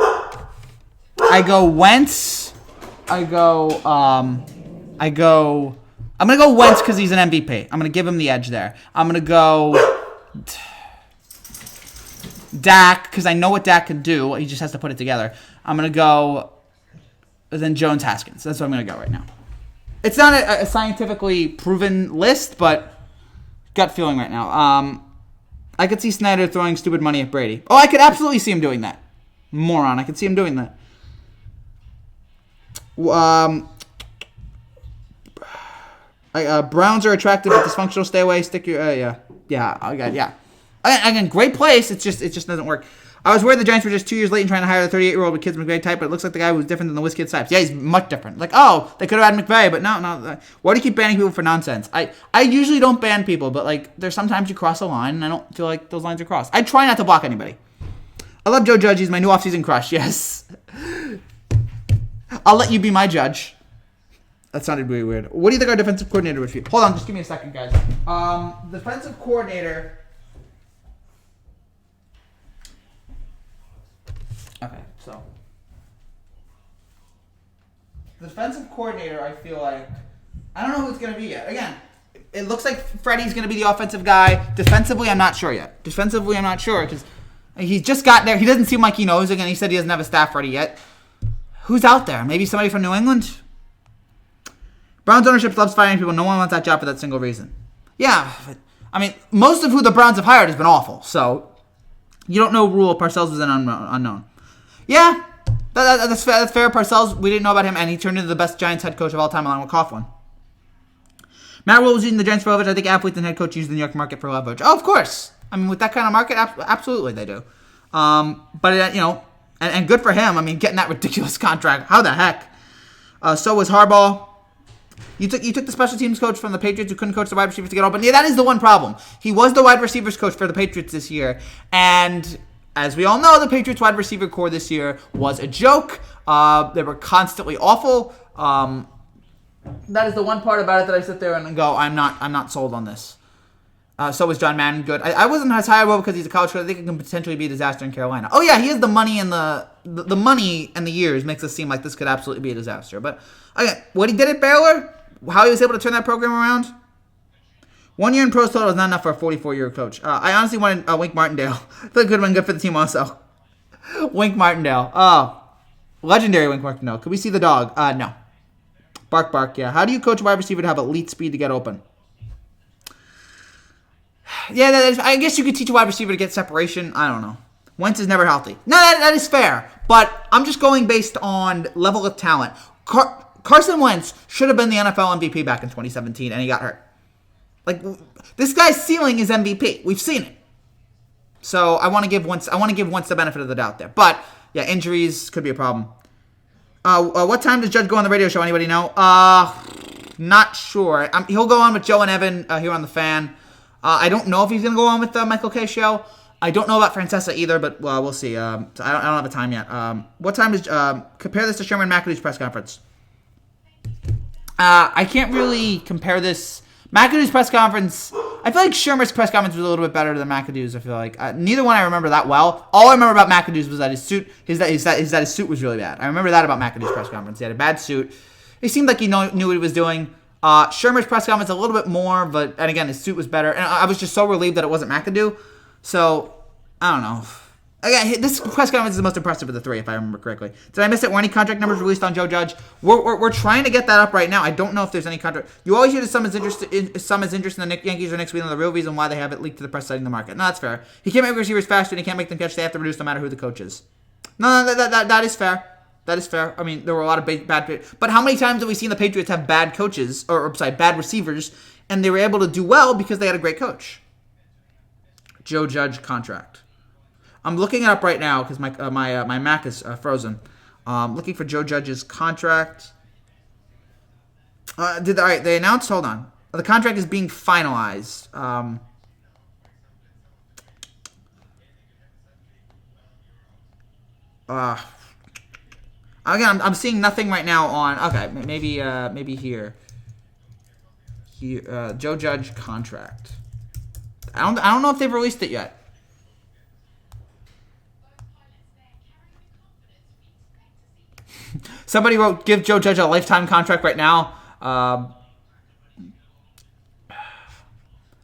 Wentz. I'm gonna go Wentz because he's an MVP. I'm gonna give him the edge there. I'm gonna go Dak because I know what Dak can do. He just has to put it together. I'm gonna go than Jones Haskins. That's what I'm going to go right now. It's not a scientifically proven list, but gut feeling right now. I could see Snyder throwing stupid money at Brady. Oh, I could absolutely see him doing that. Moron. I could see him doing that. Browns are attractive but dysfunctional. Stay away. Stick your yeah. Again, great place. It just doesn't work. I was worried the Giants were just 2 years late in trying to hire the 38-year-old with Kids McVay type, but it looks like the guy was different than the WizKids types. Yeah, he's much different. Like, oh, they could have had McVay, but no. Why do you keep banning people for nonsense? I usually don't ban people, but like, there's sometimes you cross a line, and I don't feel like those lines are crossed. I try not to block anybody. I love Joe Judge. He's my new offseason crush. Yes. I'll let you be my judge. That sounded really weird. What do you think our defensive coordinator would feel? Hold on, just give me a second, guys. Defensive coordinator. Okay, so defensive coordinator, I feel like I don't know who it's gonna be yet. Again, it looks like Freddie's gonna be the offensive guy. Defensively, I'm not sure yet. Defensively, I'm not sure because he's just got there. He doesn't seem like he knows. Again, he said he doesn't have a staff ready yet. Who's out there? Maybe somebody from New England. Browns ownership loves firing people. No one wants that job for that single reason. Yeah, I mean, most of who the Browns have hired has been awful. So you don't know Rule. Parcells is an unknown. Yeah, that's fair. Parcells, we didn't know about him, and he turned into the best Giants head coach of all time along with Coughlin. Matt Rule was using the Giants for leverage. I think athletes and head coach use the New York market for leverage. Oh, of course. I mean, with that kind of market, absolutely they do. But and good for him. I mean, getting that ridiculous contract. How the heck? So was Harbaugh. You took the special teams coach from the Patriots who couldn't coach the wide receivers to get open. Yeah, that is the one problem. He was the wide receivers coach for the Patriots this year, and as we all know, the Patriots wide receiver core this year was a joke. They were constantly awful. That is the one part about it that I sit there and go, I'm not sold on this. So was John Madden good. I wasn't as high because he's a college coach. I think it can potentially be a disaster in Carolina. Oh yeah, he has the money and the money and the years makes us seem like this could absolutely be a disaster. But okay, what he did at Baylor, how he was able to turn that program around. 1 year in pros total is not enough for a 44-year coach. I honestly wanted Wink Martindale. I thought it could have been good for the team also. Wink Martindale. Oh, legendary Wink Martindale. Could we see the dog? No. Bark, yeah. How do you coach a wide receiver to have elite speed to get open? Yeah, I guess you could teach a wide receiver to get separation. I don't know. Wentz is never healthy. No, that is fair. But I'm just going based on level of talent. Carson Wentz should have been the NFL MVP back in 2017, and he got hurt. Like, this guy's ceiling is MVP. We've seen it. So I want to give Wentz the benefit of the doubt there. But yeah, injuries could be a problem. What time does Judge go on the radio show? Anybody know? Not sure. He'll go on with Joe and Evan here on the Fan. I don't know if he's going to go on with the Michael K show. I don't know about Francesa either, but we'll see. I don't have a time yet. What time is compare this to Sherman McAdoo's press conference? I can't really compare this. McAdoo's press conference, I feel like Shermer's press conference was a little bit better than McAdoo's. I feel like neither one I remember that well. All I remember about McAdoo's was that his suit, that his suit was really bad. I remember that about McAdoo's press conference. He had a bad suit. He seemed like he knew what he was doing. Shermer's press conference a little bit more, and again his suit was better. And I was just so relieved that it wasn't McAdoo. So I don't know. Again, this press conference is the most impressive of the three, if I remember correctly. Did I miss it? Were any contract numbers released on Joe Judge? We're trying to get that up right now. I don't know if there's any contract. You always hear that some is interested in the Yankees or Knicks being the real reason why they have it leaked to the press citing the market. No, that's fair. He can't make receivers faster and he can't make them catch. They have to reduce no matter who the coach is. No, that is fair. That is fair. I mean, there were a lot of bad. But how many times have we seen the Patriots have bad coaches, bad receivers, and they were able to do well because they had a great coach? Joe Judge contract. I'm looking it up right now because my Mac is frozen. Looking for Joe Judge's contract. They announced. Hold on. The contract is being finalized. Again, I'm seeing nothing right now on. Okay, maybe here. Here, Joe Judge contract. I don't know if they've released it yet. Somebody wrote, give Joe Judge a lifetime contract right now.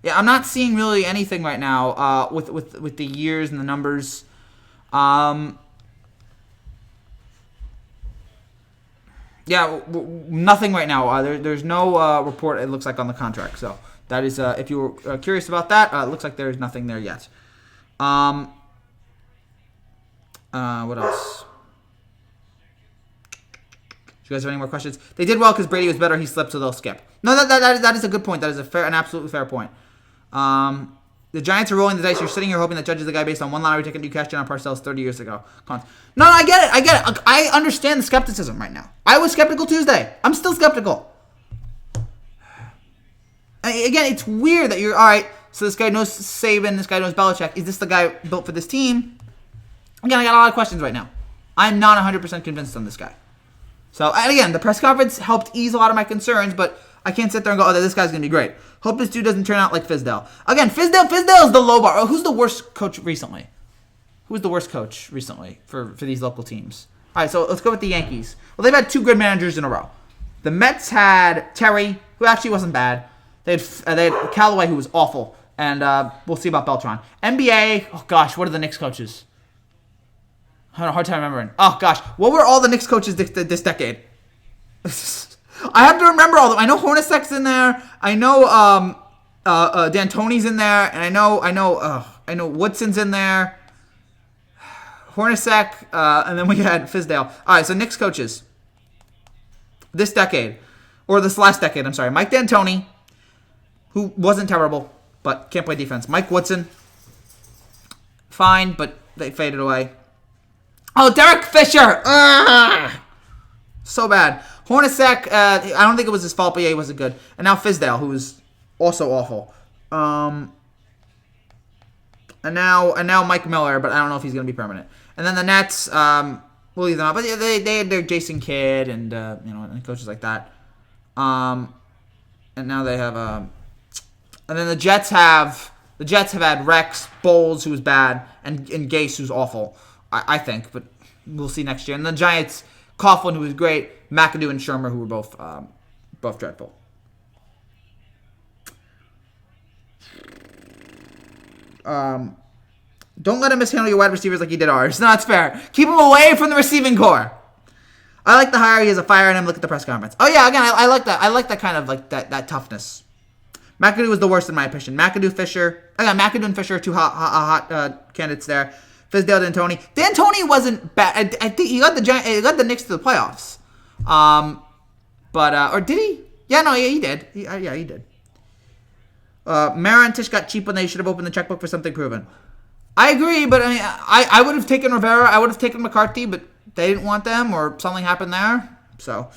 Yeah, I'm not seeing really anything right now with the years and the numbers. Yeah, nothing right now. There's no report, it looks like, on the contract. So that is, if you were curious about that, it looks like there's nothing there yet. What else? Do you guys have any more questions? They did well because Brady was better. He slipped, so they'll skip. No, that is a good point. That is an absolutely fair point. The Giants are rolling the dice. You're sitting here hoping that Judge is the guy based on one lottery ticket you cashed in on Parcells 30 years ago. No, I get it. I understand the skepticism right now. I was skeptical Tuesday. I'm still skeptical. Again, it's weird that you're, all right, so this guy knows Saban, this guy knows Belichick. Is this the guy built for this team? Again, I got a lot of questions right now. I'm not 100% convinced on this guy. So, and again, the press conference helped ease a lot of my concerns, but I can't sit there and go, oh, this guy's going to be great. Hope this dude doesn't turn out like Fizdale. Again, Fizdale is the low bar. Oh, who's the worst coach recently? Who was the worst coach recently for these local teams? All right, so let's go with the Yankees. Well, they've had two good managers in a row. The Mets had Terry, who actually wasn't bad. They had Callaway, who was awful. And we'll see about Beltran. NBA, oh gosh, what are the Knicks coaches? I had a hard time remembering. Oh gosh, what were all the Knicks coaches this decade? I have to remember all of them. I know Hornacek's in there. I know D'Antoni's in there, and I know Woodson's in there. Hornacek, and then we had Fizdale. All right, so Knicks coaches this decade, or this last decade. I'm sorry, Mike D'Antoni, who wasn't terrible but can't play defense. Mike Woodson, fine, but they faded away. Oh, Derek Fisher! So bad. Hornacek, I don't think it was his fault, but yeah, he wasn't good. And now Fizdale, who is also awful. And now Mike Miller, but I don't know if he's going to be permanent. And then the Nets, we'll leave them out. But they had their Jason Kidd and and coaches like that. And now they have and then the Jets have had Rex, Bowles, who was bad, and Gase, who's awful. I think, but we'll see next year. And the Giants, Coughlin, who was great, McAdoo and Shermer, who were both dreadful. Don't let him mishandle your wide receivers like he did ours. No, that's fair. Keep him away from the receiving core. I like the hire. He has a fire in him. Look at the press conference. Oh yeah, again, I like that. I like that kind of like that toughness. McAdoo was the worst in my opinion. McAdoo, Fisher. McAdoo and Fisher are two hot candidates there. Fizdale, D'Antoni. D'Antoni wasn't bad. I think he led the Knicks to the playoffs. Or did he? Yeah, he did. He did. Mara and Tisch got cheap when they should have opened the checkbook for something proven. I agree, but I mean, I would have taken Rivera. I would have taken McCarthy, but they didn't want them, or something happened there. So,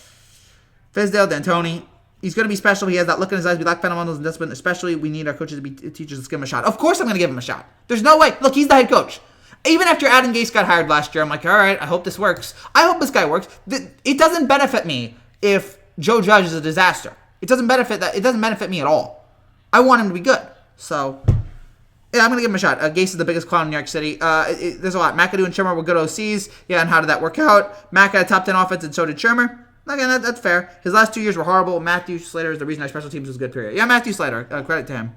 Fizdale, D'Antoni. He's going to be special. He has that look in his eyes. We lack fundamentals and discipline. Especially, we need our coaches to be teachers. Let's give him a shot. Of course, I'm going to give him a shot. There's no way. Look, he's the head coach. Even after Adam Gase got hired last year, I'm like, all right, I hope this works. I hope this guy works. It doesn't benefit me if Joe Judge is a disaster. It doesn't benefit me at all. I want him to be good. So, yeah, I'm going to give him a shot. Gase is the biggest clown in New York City. There's a lot. McAdoo and Shermer were good OCs. Yeah, and how did that work out? Mac had a top 10 offense, and so did Shermer. Again, that's fair. His last 2 years were horrible. Matthew Slater is the reason our special teams was good, period. Yeah, Matthew Slater. Credit to him.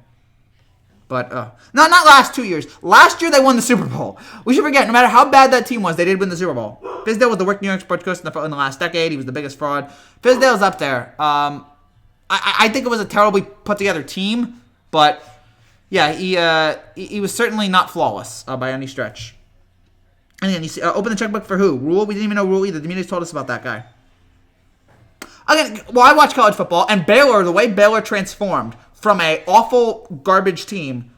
But, no, not last 2 years. Last year, they won the Super Bowl. We should forget, no matter how bad that team was, they did win the Super Bowl. Fizdale was the worst New York sports coach in the last decade. He was the biggest fraud. Fizdale's up there. I think it was a terribly put-together team, but, yeah, he was certainly not flawless by any stretch. And then you see, open the checkbook for who? Rule? We didn't even know Rule either. The media told us about that guy. Again, well, I watch college football, and Baylor, the way Baylor transformed from a awful garbage team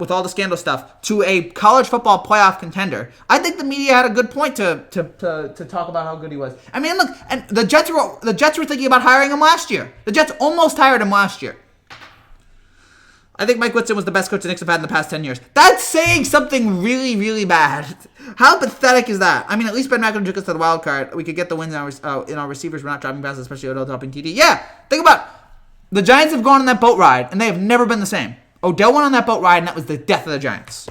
with all the scandal stuff to a college football playoff contender, I think the media had a good point to talk about how good he was. I mean, look, and the Jets were thinking about hiring him last year. The Jets almost hired him last year. I think Mike Woodson was the best coach the Knicks have had in the past 10 years. That's saying something really, really bad. How pathetic is that? I mean, at least Ben McAdoo took us to the wild card. We could get the wins in our receivers. We're not driving passes, especially Odell dropping TD. Yeah, think about it. The Giants have gone on that boat ride, and they have never been the same. Odell went on that boat ride, and that was the death of the Giants.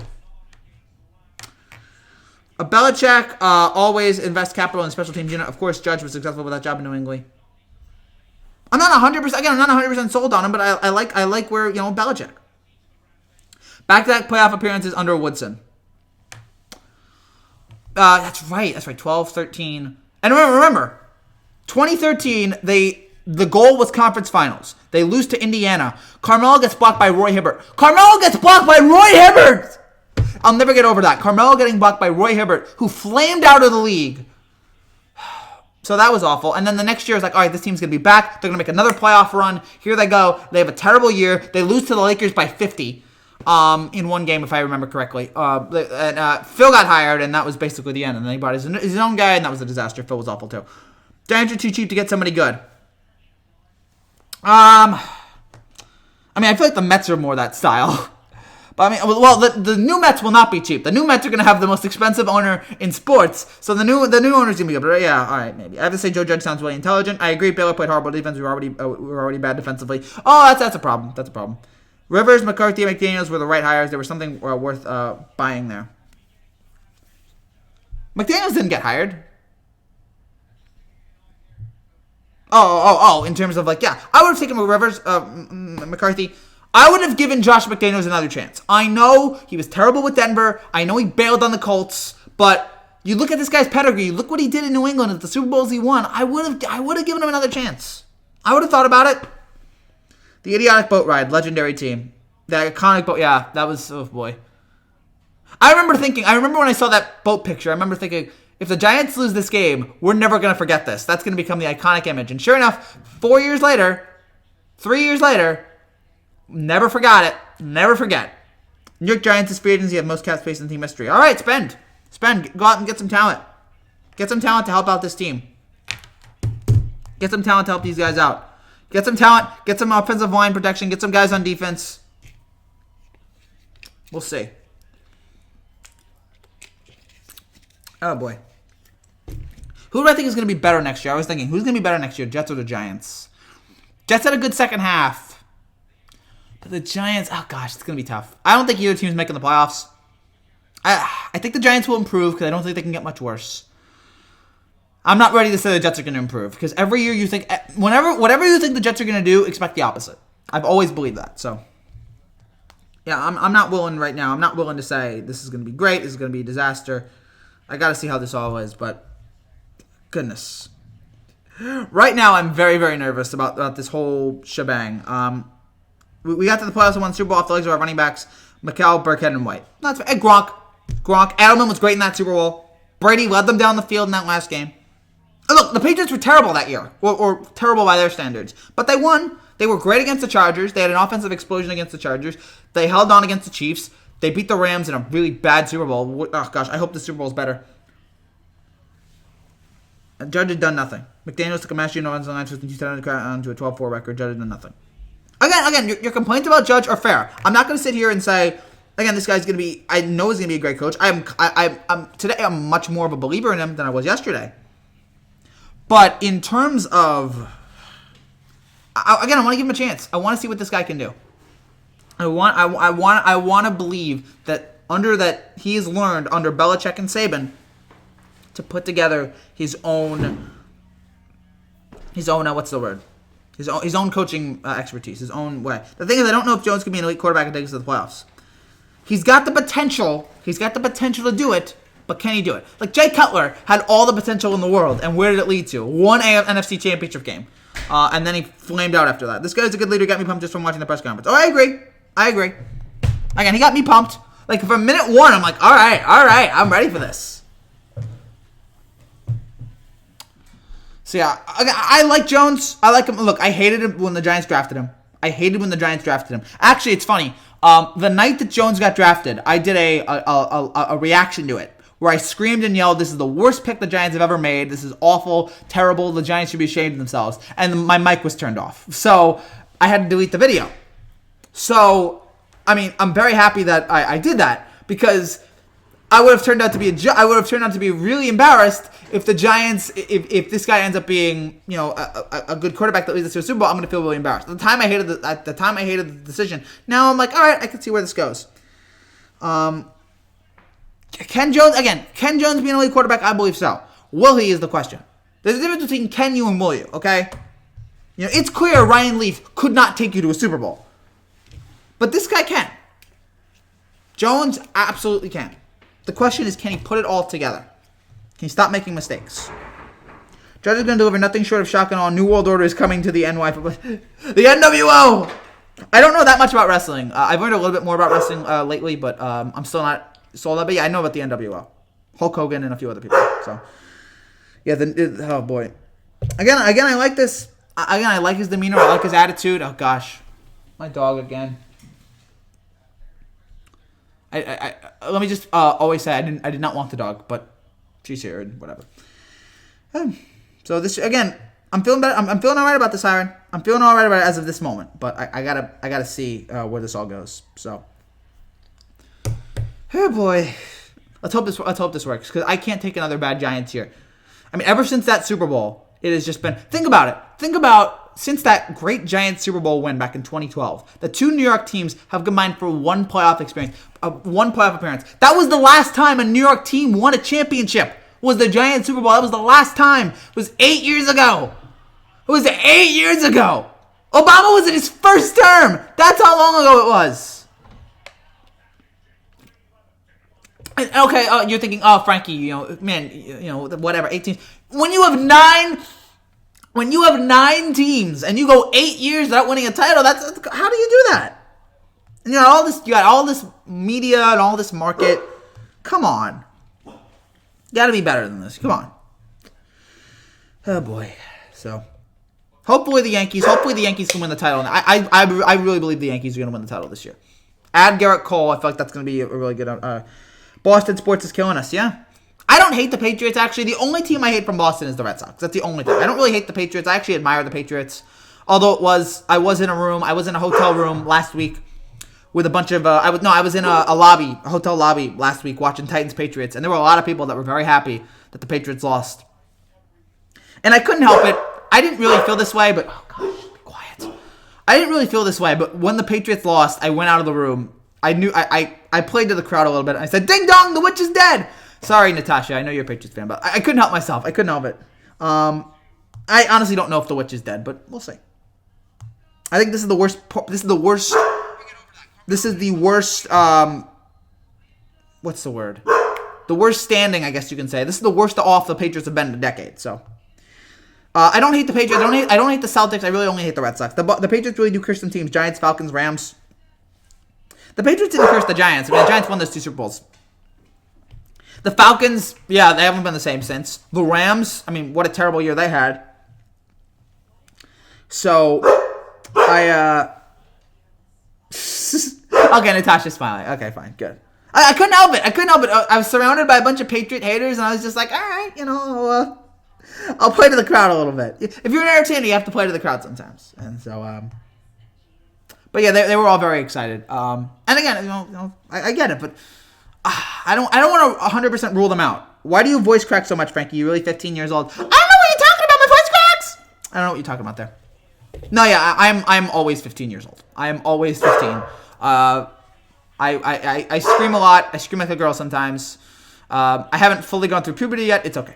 Belichick always invests capital in special teams unit. Of course, Judge was successful with that job in New England. I'm not 100%. Again, I'm not 100% sold on him, but I like where Belichick. Back-to-back playoff appearances under Woodson. That's right. 12, 13. And remember, 2013, the goal was conference finals. They lose to Indiana. Carmelo gets blocked by Roy Hibbert. I'll never get over that. Carmelo getting blocked by Roy Hibbert, who flamed out of the league. So that was awful. And then the next year, it's like, all right, this team's going to be back. They're going to make another playoff run. Here they go. They have a terrible year. They lose to the Lakers by 50 in one game, if I remember correctly. Phil got hired, and that was basically the end. And then he brought his own guy, and that was a disaster. Phil was awful, too. Giants are too cheap to get somebody good. I feel like the Mets are more that style. But the new Mets will not be cheap. The new Mets are going to have the most expensive owner in sports. So the new owner's going to be good. But yeah, all right, maybe. I have to say Joe Judge sounds really intelligent. I agree. Baylor played horrible defense. We were already bad defensively. Oh, that's a problem. That's a problem. Rivers, McCarthy, and McDaniels were the right hires. There was something worth buying there. McDaniels didn't get hired. Oh, in terms of I would have taken Rivers, McCarthy. I would have given Josh McDaniels another chance. I know he was terrible with Denver. I know he bailed on the Colts, but you look at this guy's pedigree. Look what he did in New England at the Super Bowls he won. I would have given him another chance. I would have thought about it. The idiotic boat ride, legendary team. The iconic boat, yeah, that was, oh boy. I remember when I saw that boat picture, I remember thinking, if the Giants lose this game, we're never going to forget this. That's going to become the iconic image. And sure enough, 3 years later, never forgot it. Never forget. New York Giants is free agency have most cap space in team history. All right, spend. Go out and get some talent. Get some talent to help out this team. Get some talent to help these guys out. Get some talent. Get some offensive line protection. Get some guys on defense. We'll see. Oh, boy. Who do I think is going to be better next year? I was thinking, who's going to be better next year, Jets or the Giants? Jets had a good second half. But the Giants, oh gosh, it's going to be tough. I don't think either team's making the playoffs. I think the Giants will improve because I don't think they can get much worse. I'm not ready to say the Jets are going to improve because every year you think, whatever you think the Jets are going to do, expect the opposite. I've always believed that. So, yeah, I'm not willing right now. I'm not willing to say this is going to be great, this is going to be a disaster. I got to see how this all is, but goodness. Right now, I'm very, very nervous about this whole shebang. We got to the playoffs and won the Super Bowl off the legs of our running backs, McCall, Burkhead, and White. That's right. And Gronk. Edelman was great in that Super Bowl. Brady led them down the field in that last game. And look, the Patriots were terrible that year, or terrible by their standards. But they won. They were great against the Chargers. They had an offensive explosion against the Chargers. They held on against the Chiefs. They beat the Rams in a really bad Super Bowl. Oh, gosh, I hope the Super Bowl is better. Judge had done nothing. McDaniels took a massive offensive line to a 12-4 record. Judge had done nothing. Again, your complaints about Judge are fair. I'm not going to sit here and say, again, this guy's going to be, I know he's going to be a great coach. Today, I'm much more of a believer in him than I was yesterday. But in terms of, I want to give him a chance. I want to see what this guy can do. I want to believe that he has learned under Belichick and Saban to put together his own what's the word? His own coaching expertise, his own way. The thing is, I don't know if Jones can be an elite quarterback and take us to the playoffs. He's got the potential. He's got the potential to do it, but can he do it? Like Jay Cutler had all the potential in the world, and where did it lead to? One NFC Championship game, and then he flamed out after that. This guy's a good leader. Got me pumped just from watching the press conference. Oh, I agree. Again, he got me pumped. Like from minute one, I'm like, all right, I'm ready for this. So yeah, I like Jones. I like him. Look, I hated him when the Giants drafted him. Actually, it's funny. The night that Jones got drafted, I did a reaction to it where I screamed and yelled, "This is the worst pick the Giants have ever made. This is awful, terrible. The Giants should be ashamed of themselves." And my mic was turned off, so I had to delete the video. So, I mean, I'm very happy that I did that because I would have turned out to be really embarrassed if the Giants, if this guy ends up being, a good quarterback that leads us to a Super Bowl. I'm going to feel really embarrassed. At the time, I hated the decision. Now I'm like, all right, I can see where this goes. Can Jones be an elite quarterback? I believe so. Will he is the question. There's a difference between can you and will you. Okay, it's clear Ryan Leaf could not take you to a Super Bowl, but this guy can. Jones absolutely can. The question is, can he put it all together? Can he stop making mistakes? Judge is going to deliver nothing short of shock and awe. New World Order is coming to the NY. The NWO! I don't know that much about wrestling. I've learned a little bit more about wrestling lately, but I'm still not sold out. But yeah, I know about the NWO. Hulk Hogan and a few other people. So, yeah, oh boy. Again, I like this. Again, I like his demeanor. I like his attitude. Oh gosh, my dog again. I let me just always say I did not want the dog, but she's here and whatever. So this again, I'm feeling better. I'm feeling all right about this, Iron. I'm feeling all right about it as of this moment, but I gotta see where this all goes. So, oh boy, let's hope this works, because I can't take another bad Giants here. I mean, ever since that Super Bowl, it has just been. Think about it. Think about since that great Giants Super Bowl win back in 2012. The two New York teams have combined for one playoff appearance. That was the last time a New York team won a championship. Was the Giants Super Bowl. That was the last time. It was 8 years ago. It was 8 years ago. Obama was in his first term. That's how long ago it was. Okay, you're thinking, oh, Frankie, whatever, 18. When you have nine teams and you go 8 years without winning a title, how do you do that? And you got all this media and all this market. Come on. You gotta be better than this. Come on. Oh boy. So, hopefully the Yankees can win the title. I really believe the Yankees are gonna win the title this year. Add Garrett Cole. I feel like that's gonna be a really good. Boston sports is killing us. Yeah. I don't hate the Patriots. Actually, the only team I hate from Boston is the Red Sox. That's the only thing. I don't really hate the Patriots. I actually admire the Patriots. Although I was in a hotel room last week with a bunch of I was in a hotel lobby last week watching Titans Patriots, and there were a lot of people that were very happy that the Patriots lost. And I couldn't help it. I didn't really feel this way, but oh gosh, be quiet. I didn't really feel this way, but when the Patriots lost, I went out of the room. I knew I played to the crowd a little bit. I said, "Ding dong, the witch is dead." Sorry, Natasha. I know you're a Patriots fan, but I couldn't help myself. I couldn't help it. I honestly don't know if the witch is dead, but we'll see. I think this is the worst. This is the worst. What's the word? The worst standing, I guess you can say. This is the worst off the Patriots have been in a decade. So, I don't hate the Patriots. I don't hate the Celtics. I really only hate the Red Sox. The Patriots really do curse some teams: Giants, Falcons, Rams. The Patriots didn't curse the Giants. I mean, the Giants won those 2 Super Bowls. The Falcons, yeah, they haven't been the same since. The Rams, I mean, what a terrible year they had. So, okay, Natasha's smiling. Okay, fine, good. I couldn't help it. I was surrounded by a bunch of Patriot haters, and I was just like, all right, I'll play to the crowd a little bit. If you're an entertainer, you have to play to the crowd sometimes. And so, but yeah, they were all very excited. And again, I get it, but I don't want to 100% rule them out. Why do you voice crack so much, Frankie? You're really 15 years old. I don't know what you're talking about. My voice cracks. I don't know what you're talking about there. No, yeah, I'm always 15 years old. I am always 15. I scream a lot. I scream like a girl sometimes. I haven't fully gone through puberty yet. It's okay.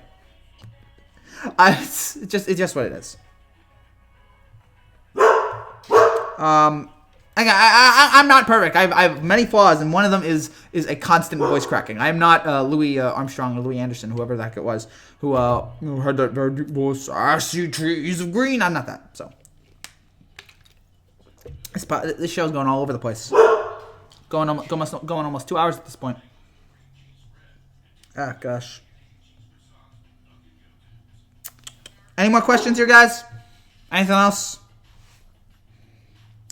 It's just what it is. Again, I'm not perfect. I have many flaws, and one of them is a constant voice cracking. I am not Louis Armstrong or Louis Anderson, whoever the heck it was, who had that very deep voice. I see trees of green. I'm not that. So this show's going all over the place. Going almost 2 hours at this point. Ah, gosh. Any more questions here, guys? Anything else?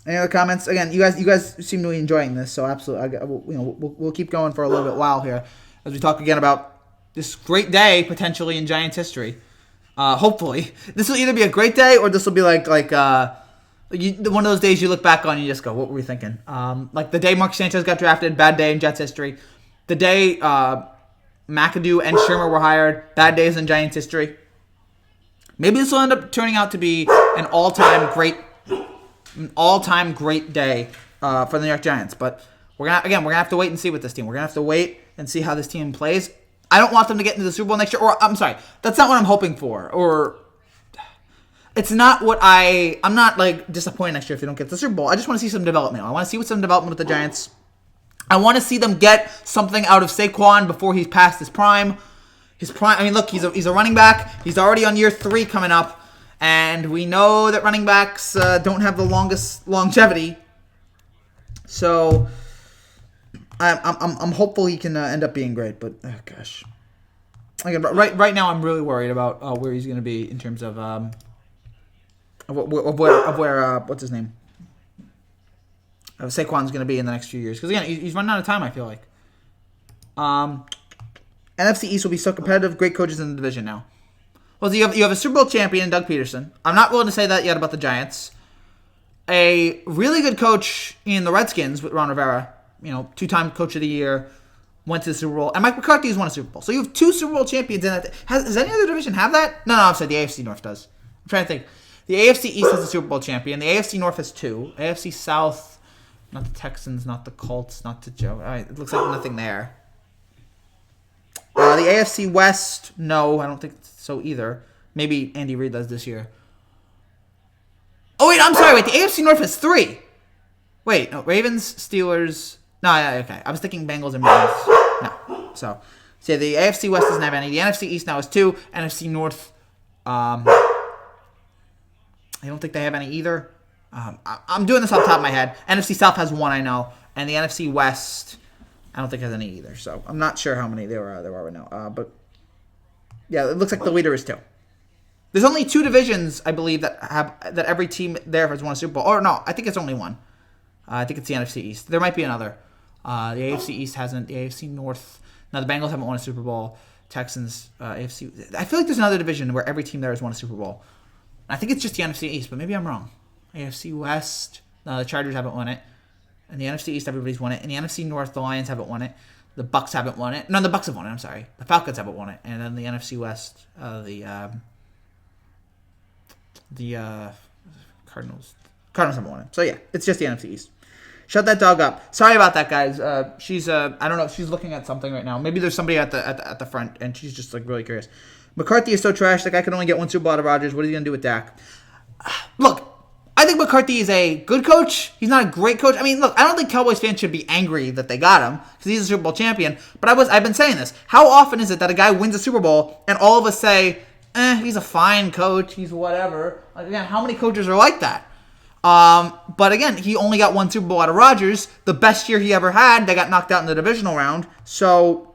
Any other comments? Again, you guys seem to be enjoying this, so absolutely, we'll keep going for a little bit while here as we talk again about this great day potentially in Giants history. Hopefully, this will either be a great day or this will be like one of those days you look back on and you just go, "What were we thinking?" Like the day Mark Sanchez got drafted, bad day in Jets history. The day McAdoo and Shermer were hired, bad days in Giants history. Maybe this will end up turning out to be an all-time great day for the New York Giants. But we're gonna have to wait and see with this team. We're gonna have to wait and see how this team plays. I don't want them to get into the Super Bowl next year. Or I'm sorry, that's not what I'm hoping for. Or it's not what I'm not like disappointed next year if they don't get the Super Bowl. I just want to see some development. I want to see some development with the Giants. I want to see them get something out of Saquon before he's past his prime. his prime. I mean, look, he's a running back. He's already on year 3 coming up, and we know that running backs don't have the longest longevity. So I'm hopeful he can end up being great. But oh gosh, again, right now I'm really worried about where he's going to be in terms of where what's his name? Saquon's going to be in the next few years. Because again, he's running out of time, I feel like. NFC East will be so competitive. Great coaches in the division now. Well, you have a Super Bowl champion, Doug Peterson. I'm not willing to say that yet about the Giants. A really good coach in the Redskins with Ron Rivera. 2-time coach of the year. Went to the Super Bowl. And Mike McCarthy's won a Super Bowl. So you have 2 Super Bowl champions in that. Does any other division have that? No, I'm sorry. The AFC North does. I'm trying to think. The AFC East has a Super Bowl champion. The AFC North has 2. AFC South... Not the Texans, not the Colts, not the Joe. All right, it looks like nothing there. The AFC West, no, I don't think so either. Maybe Andy Reid does this year. Oh, wait, I'm sorry. Wait, the AFC North has 3. Wait, no, Ravens, Steelers. No, yeah, okay. I was thinking Bengals and Ravens. No. So the AFC West doesn't have any. The NFC East now has 2. NFC North, I don't think they have any either. I'm doing this off the top of my head. NFC South has 1, I know, and the NFC West, I don't think has any either. So I'm not sure how many there are right now. But yeah, it looks like the leader is 2. There's only 2 divisions, I believe, that every team there has won a Super Bowl. Or no, I think it's only 1. I think it's the NFC East. There might be another. The AFC East hasn't. The AFC North. No, the Bengals haven't won a Super Bowl. Texans, AFC. I feel like there's another division where every team there has won a Super Bowl. I think it's just the NFC East, but maybe I'm wrong. AFC West, the Chargers haven't won it. And the NFC East, everybody's won it. And the NFC North, the Lions haven't won it. The Bucks haven't won it. No, the Bucks have won it, I'm sorry. The Falcons haven't won it. And then the NFC West, the Cardinals haven't won it. So yeah, it's just the NFC East. Shut that dog up. Sorry about that, guys. She's I don't know, she's looking at something right now. Maybe there's somebody at the front, and she's just like really curious. McCarthy is so trash. The guy can only get 1 Super Bowl out of Rodgers. What are you gonna do with Dak? Look, I think McCarthy is a good coach. He's not a great coach. I mean, look, I don't think Cowboys fans should be angry that they got him because he's a Super Bowl champion. But I've been saying this. How often is it that a guy wins a Super Bowl and all of us say, he's a fine coach, he's whatever. Again, how many coaches are like that? But again, he only got 1 Super Bowl out of Rodgers. The best year he ever had, they got knocked out in the divisional round. So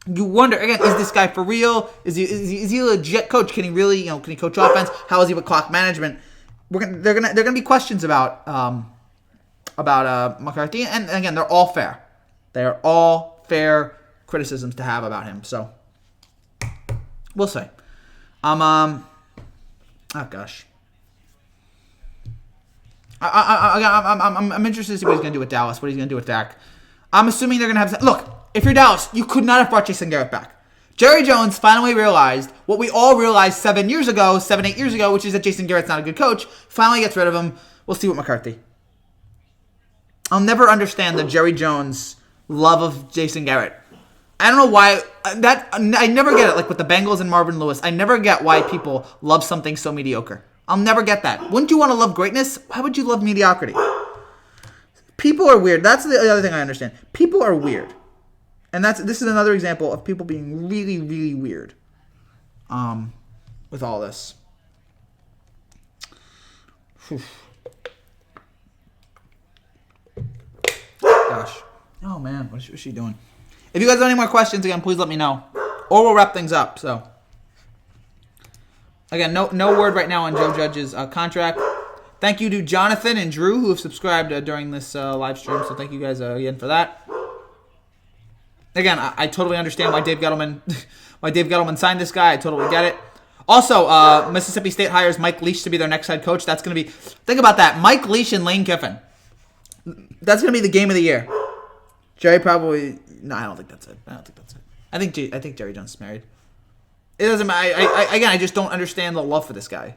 you wonder, again, is this guy for real? Is he a legit coach? Can he really, can he coach offense? How is he with clock management? They're gonna be questions about McCarthy, and again, they're all fair. They are all fair criticisms to have about him. So we'll see. Oh gosh. I'm interested to see what he's gonna do with Dallas. What he's gonna do with Dak. I'm assuming they're gonna have. Look, if you're Dallas, you could not have brought Jason Garrett back. Jerry Jones finally realized what we all realized 8 years ago, which is that Jason Garrett's not a good coach. Finally gets rid of him. We'll see what McCarthy. I'll never understand the Jerry Jones love of Jason Garrett. I don't know why. I never get it. Like with the Bengals and Marvin Lewis, I never get why people love something so mediocre. I'll never get that. Wouldn't you want to love greatness? Why would you love mediocrity? People are weird. That's the other thing I understand. People are weird. And this is another example of people being really, really weird with all this. Whew. Gosh. Oh, man. What is she doing? If you guys have any more questions, again, please let me know. Or we'll wrap things up. So, again, no word right now on Joe Judge's contract. Thank you to Jonathan and Drew who have subscribed during this live stream. So thank you guys again for that. Again, I totally understand why Dave Gettleman signed this guy. I totally get it. Also, Mississippi State hires Mike Leach to be their next head coach. That's going to be... Think about that. Mike Leach and Lane Kiffin. That's going to be the game of the year. Jerry probably... No, I don't think that's it. I think Jerry Jones is married. It doesn't matter. I just don't understand the love for this guy.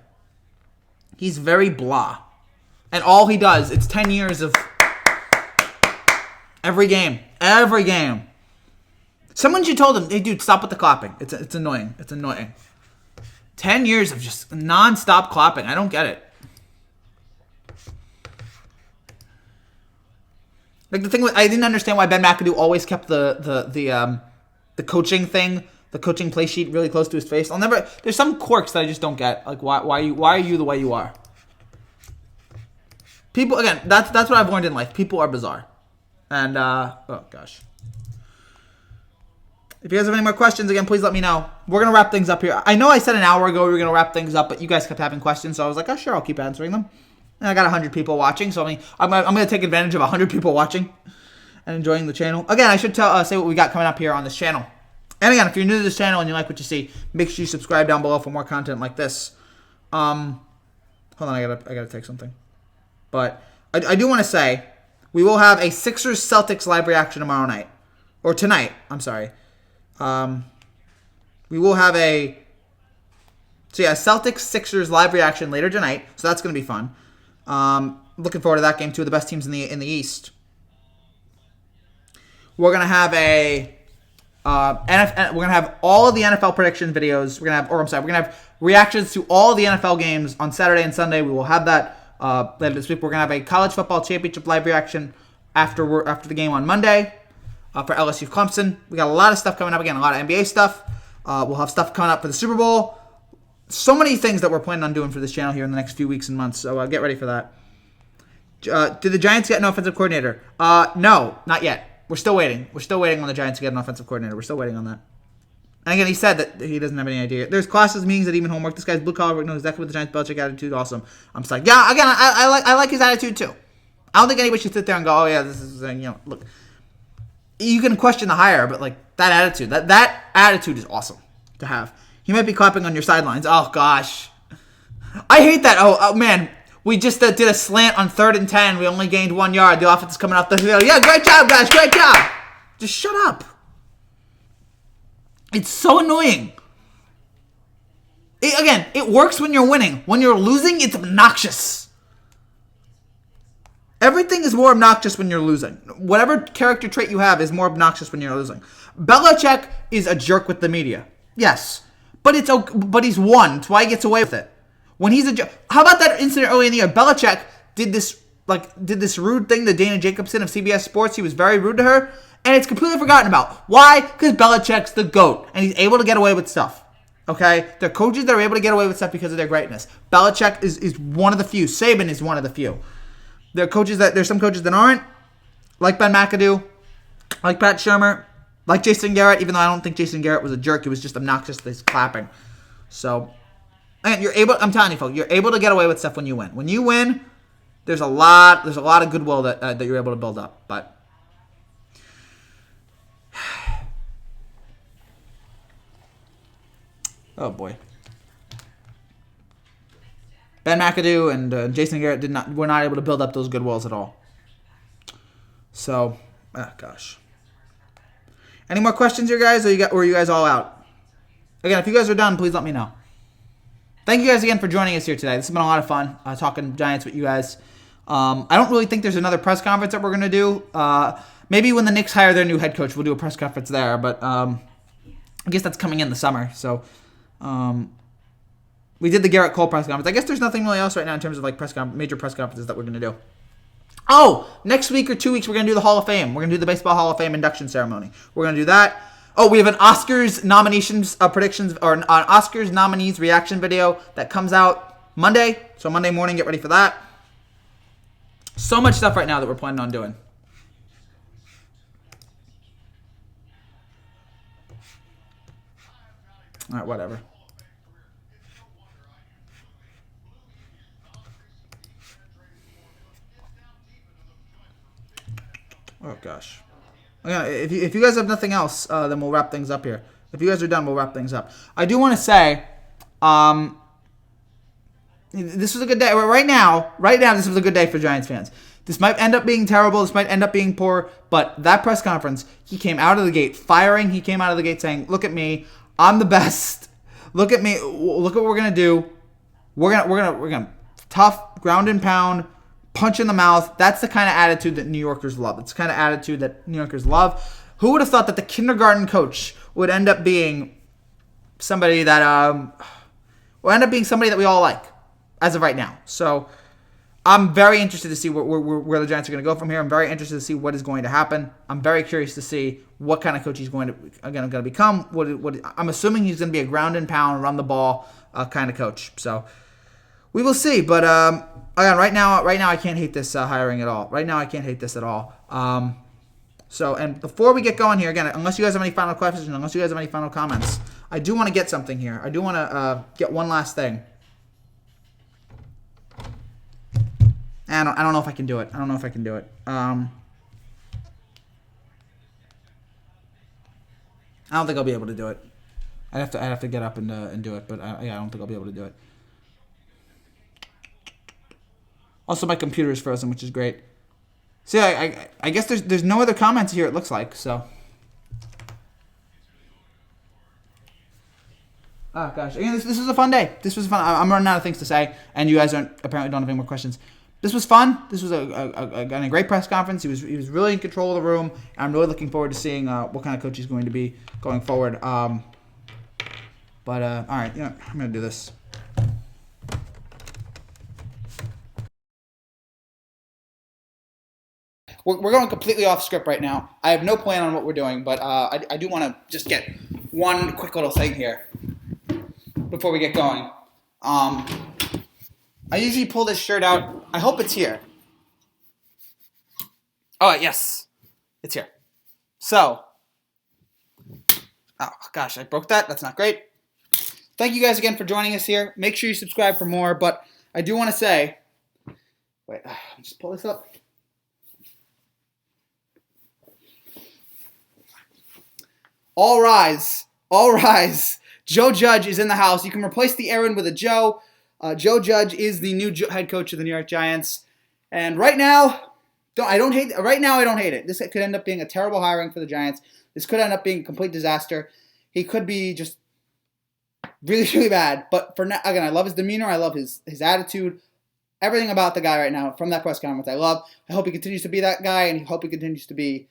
He's very blah. And all he does, it's 10 years of... Every game. Someone should told him, hey, dude, stop with the clapping. It's annoying. 10 years of just non-stop clapping. I don't get it. Like the thing, I didn't understand why Ben McAdoo always kept the coaching thing the coaching play sheet really close to his face. There's some quirks that I just don't get. Like, why are you the way you are? People, again, that's what I've learned in life. People are bizarre. And, oh gosh. If you guys have any more questions, again, please let me know. We're going to wrap things up here. I know I said an hour ago we were going to wrap things up, but you guys kept having questions, so I was like, oh, sure, I'll keep answering them. And I got 100 people watching, so I'm going to take advantage of 100 people watching and enjoying the channel. Again, I should say what we got coming up here on this channel. And again, if you're new to this channel and you like what you see, make sure you subscribe down below for more content like this. Hold on, I gotta take something. But I do want to say, we will have a Sixers-Celtics live reaction tomorrow night. Or tonight, I'm sorry. We will have a Celtics-Sixers live reaction later tonight, so that's going to be fun. Looking forward to that game, two of the best teams in the East. We're going to have we're going to have all of the NFL prediction videos. We're going to have reactions to all the NFL games on Saturday and Sunday. We will have that later this week. We're going to have a college football championship live reaction after the game on Monday. For LSU Clemson. We got a lot of stuff coming up again, a lot of NBA stuff. We'll have stuff coming up for the Super Bowl. So many things that we're planning on doing for this channel here in the next few weeks and months, so get ready for that. Did the Giants get an offensive coordinator? No, not yet. We're still waiting. We're still waiting on the Giants to get an offensive coordinator. We're still waiting on that. And again, he said that he doesn't have any idea. There's classes, meetings, and even homework. This guy's blue collar, knows exactly what the Giants Belichick attitude. Awesome. I'm just like, yeah, again, I like his attitude too. I don't think anybody should sit there and go, oh yeah, this is, look. You can question the hire, but like that attitude, that attitude is awesome to have. He might be clapping on your sidelines. Oh gosh, I hate that. Oh man, we just did a slant on 3rd and 10. We only gained 1 yard. The offense is coming off the field. Yeah, great job, guys. Great job. Just shut up. It's so annoying. It works when you're winning. When you're losing, it's obnoxious. Everything is more obnoxious when you're losing. Whatever character trait you have is more obnoxious when you're losing. Belichick is a jerk with the media. Yes. But he's won. That's why he gets away with it. When he's a jerk. How about that incident early in the year? Belichick did this rude thing to Dana Jacobson of CBS Sports. He was very rude to her. And it's completely forgotten about. Why? Because Belichick's the GOAT. And he's able to get away with stuff. Okay? There are coaches that are able to get away with stuff because of their greatness. Belichick is one of the few. Saban is one of the few. There's some coaches that aren't, like Ben McAdoo, like Pat Shermer, like Jason Garrett, even though I don't think Jason Garrett was a jerk. He was just obnoxious, this clapping. So, and I'm telling you folks, you're able to get away with stuff when you win. When you win, there's a lot of goodwill that you're able to build up. But oh boy. Ben McAdoo and Jason Garrett were not able to build up those good walls at all. So, gosh. Any more questions here, guys, or are you guys all out? Again, if you guys are done, please let me know. Thank you guys again for joining us here today. This has been a lot of fun, talking Giants with you guys. I don't really think there's another press conference that we're going to do. Maybe when the Knicks hire their new head coach, we'll do a press conference there. But I guess that's coming in the summer, so... we did the Garrett Cole press conference. I guess there's nothing really else right now in terms of like major press conferences that we're going to do. Oh, next week or 2 weeks, we're going to do the Hall of Fame. We're going to do the Baseball Hall of Fame induction ceremony. We're going to do that. Oh, we have an Oscars nominations predictions, or an Oscars nominees reaction video that comes out Monday. So Monday morning, get ready for that. So much stuff right now that we're planning on doing. All right, whatever. Oh, gosh. If you guys have nothing else, then we'll wrap things up here. If you guys are done, we'll wrap things up. I do want to say, this was a good day. Right now, this was a good day for Giants fans. This might end up being terrible. This might end up being poor. But that press conference, he came out of the gate firing. He came out of the gate saying, look at me. I'm the best. Look at me. Look at what we're going to do. We're gonna tough, ground and pound, punch in the mouth. That's the kind of attitude that New Yorkers love. It's the kind of attitude that New Yorkers love. Who would have thought that the kindergarten coach would end up being somebody that we all like as of right now? So I'm very interested to see where the Giants are going to go from here. I'm very interested to see what is going to happen. I'm very curious to see what kind of coach he's going to become. I'm assuming he's going to be a ground and pound, run the ball kind of coach. So we will see. But again, right now I can't hate this hiring at all. Right now I can't hate this at all. So, and before we get going here, again, unless you guys have any final questions, unless you guys have any final comments, I do want to get something here. I do want to get one last thing. I don't know if I can do it. I don't think I'll be able to do it. I'd have to get up and do it, but I don't think I'll be able to do it. Also, my computer is frozen, which is great. See, I guess there's no other comments here. It looks like so. Oh gosh, again, this was a fun day. This was fun. I'm running out of things to say, and you guys apparently don't have any more questions. This was fun. This was a great press conference. He was really in control of the room. And I'm really looking forward to seeing what kind of coach he's going to be going forward. All right, I'm going to do this. We're going completely off script right now. I have no plan on what we're doing, but I do want to just get one quick little thing here before we get going. I usually pull this shirt out. I hope it's here. Oh, yes. It's here. So. Oh, gosh, I broke that. That's not great. Thank you guys again for joining us here. Make sure you subscribe for more, but I do want to say. Wait, just pull this up. All rise. All rise. Joe Judge is in the house. You can replace the Aaron with a Joe. Joe Judge is the new head coach of the New York Giants. And right now, I don't hate it. This could end up being a terrible hiring for the Giants. This could end up being a complete disaster. He could be just really, really bad. But for now, again, I love his demeanor. I love his attitude. Everything about the guy right now from that press conference I love. I hope he continues to be that guy, and I hope he continues to be.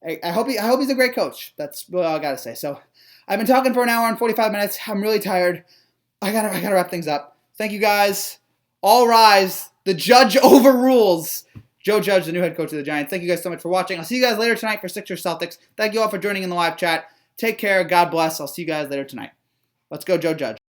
I hope he's a great coach. That's really all I gotta say. So I've been talking for an hour and 45 minutes. I'm really tired. I gotta wrap things up. Thank you guys. All rise. The judge overrules. Joe Judge, the new head coach of the Giants. Thank you guys so much for watching. I'll see you guys later tonight for Sixers Celtics. Thank you all for joining in the live chat. Take care. God bless. I'll see you guys later tonight. Let's go, Joe Judge.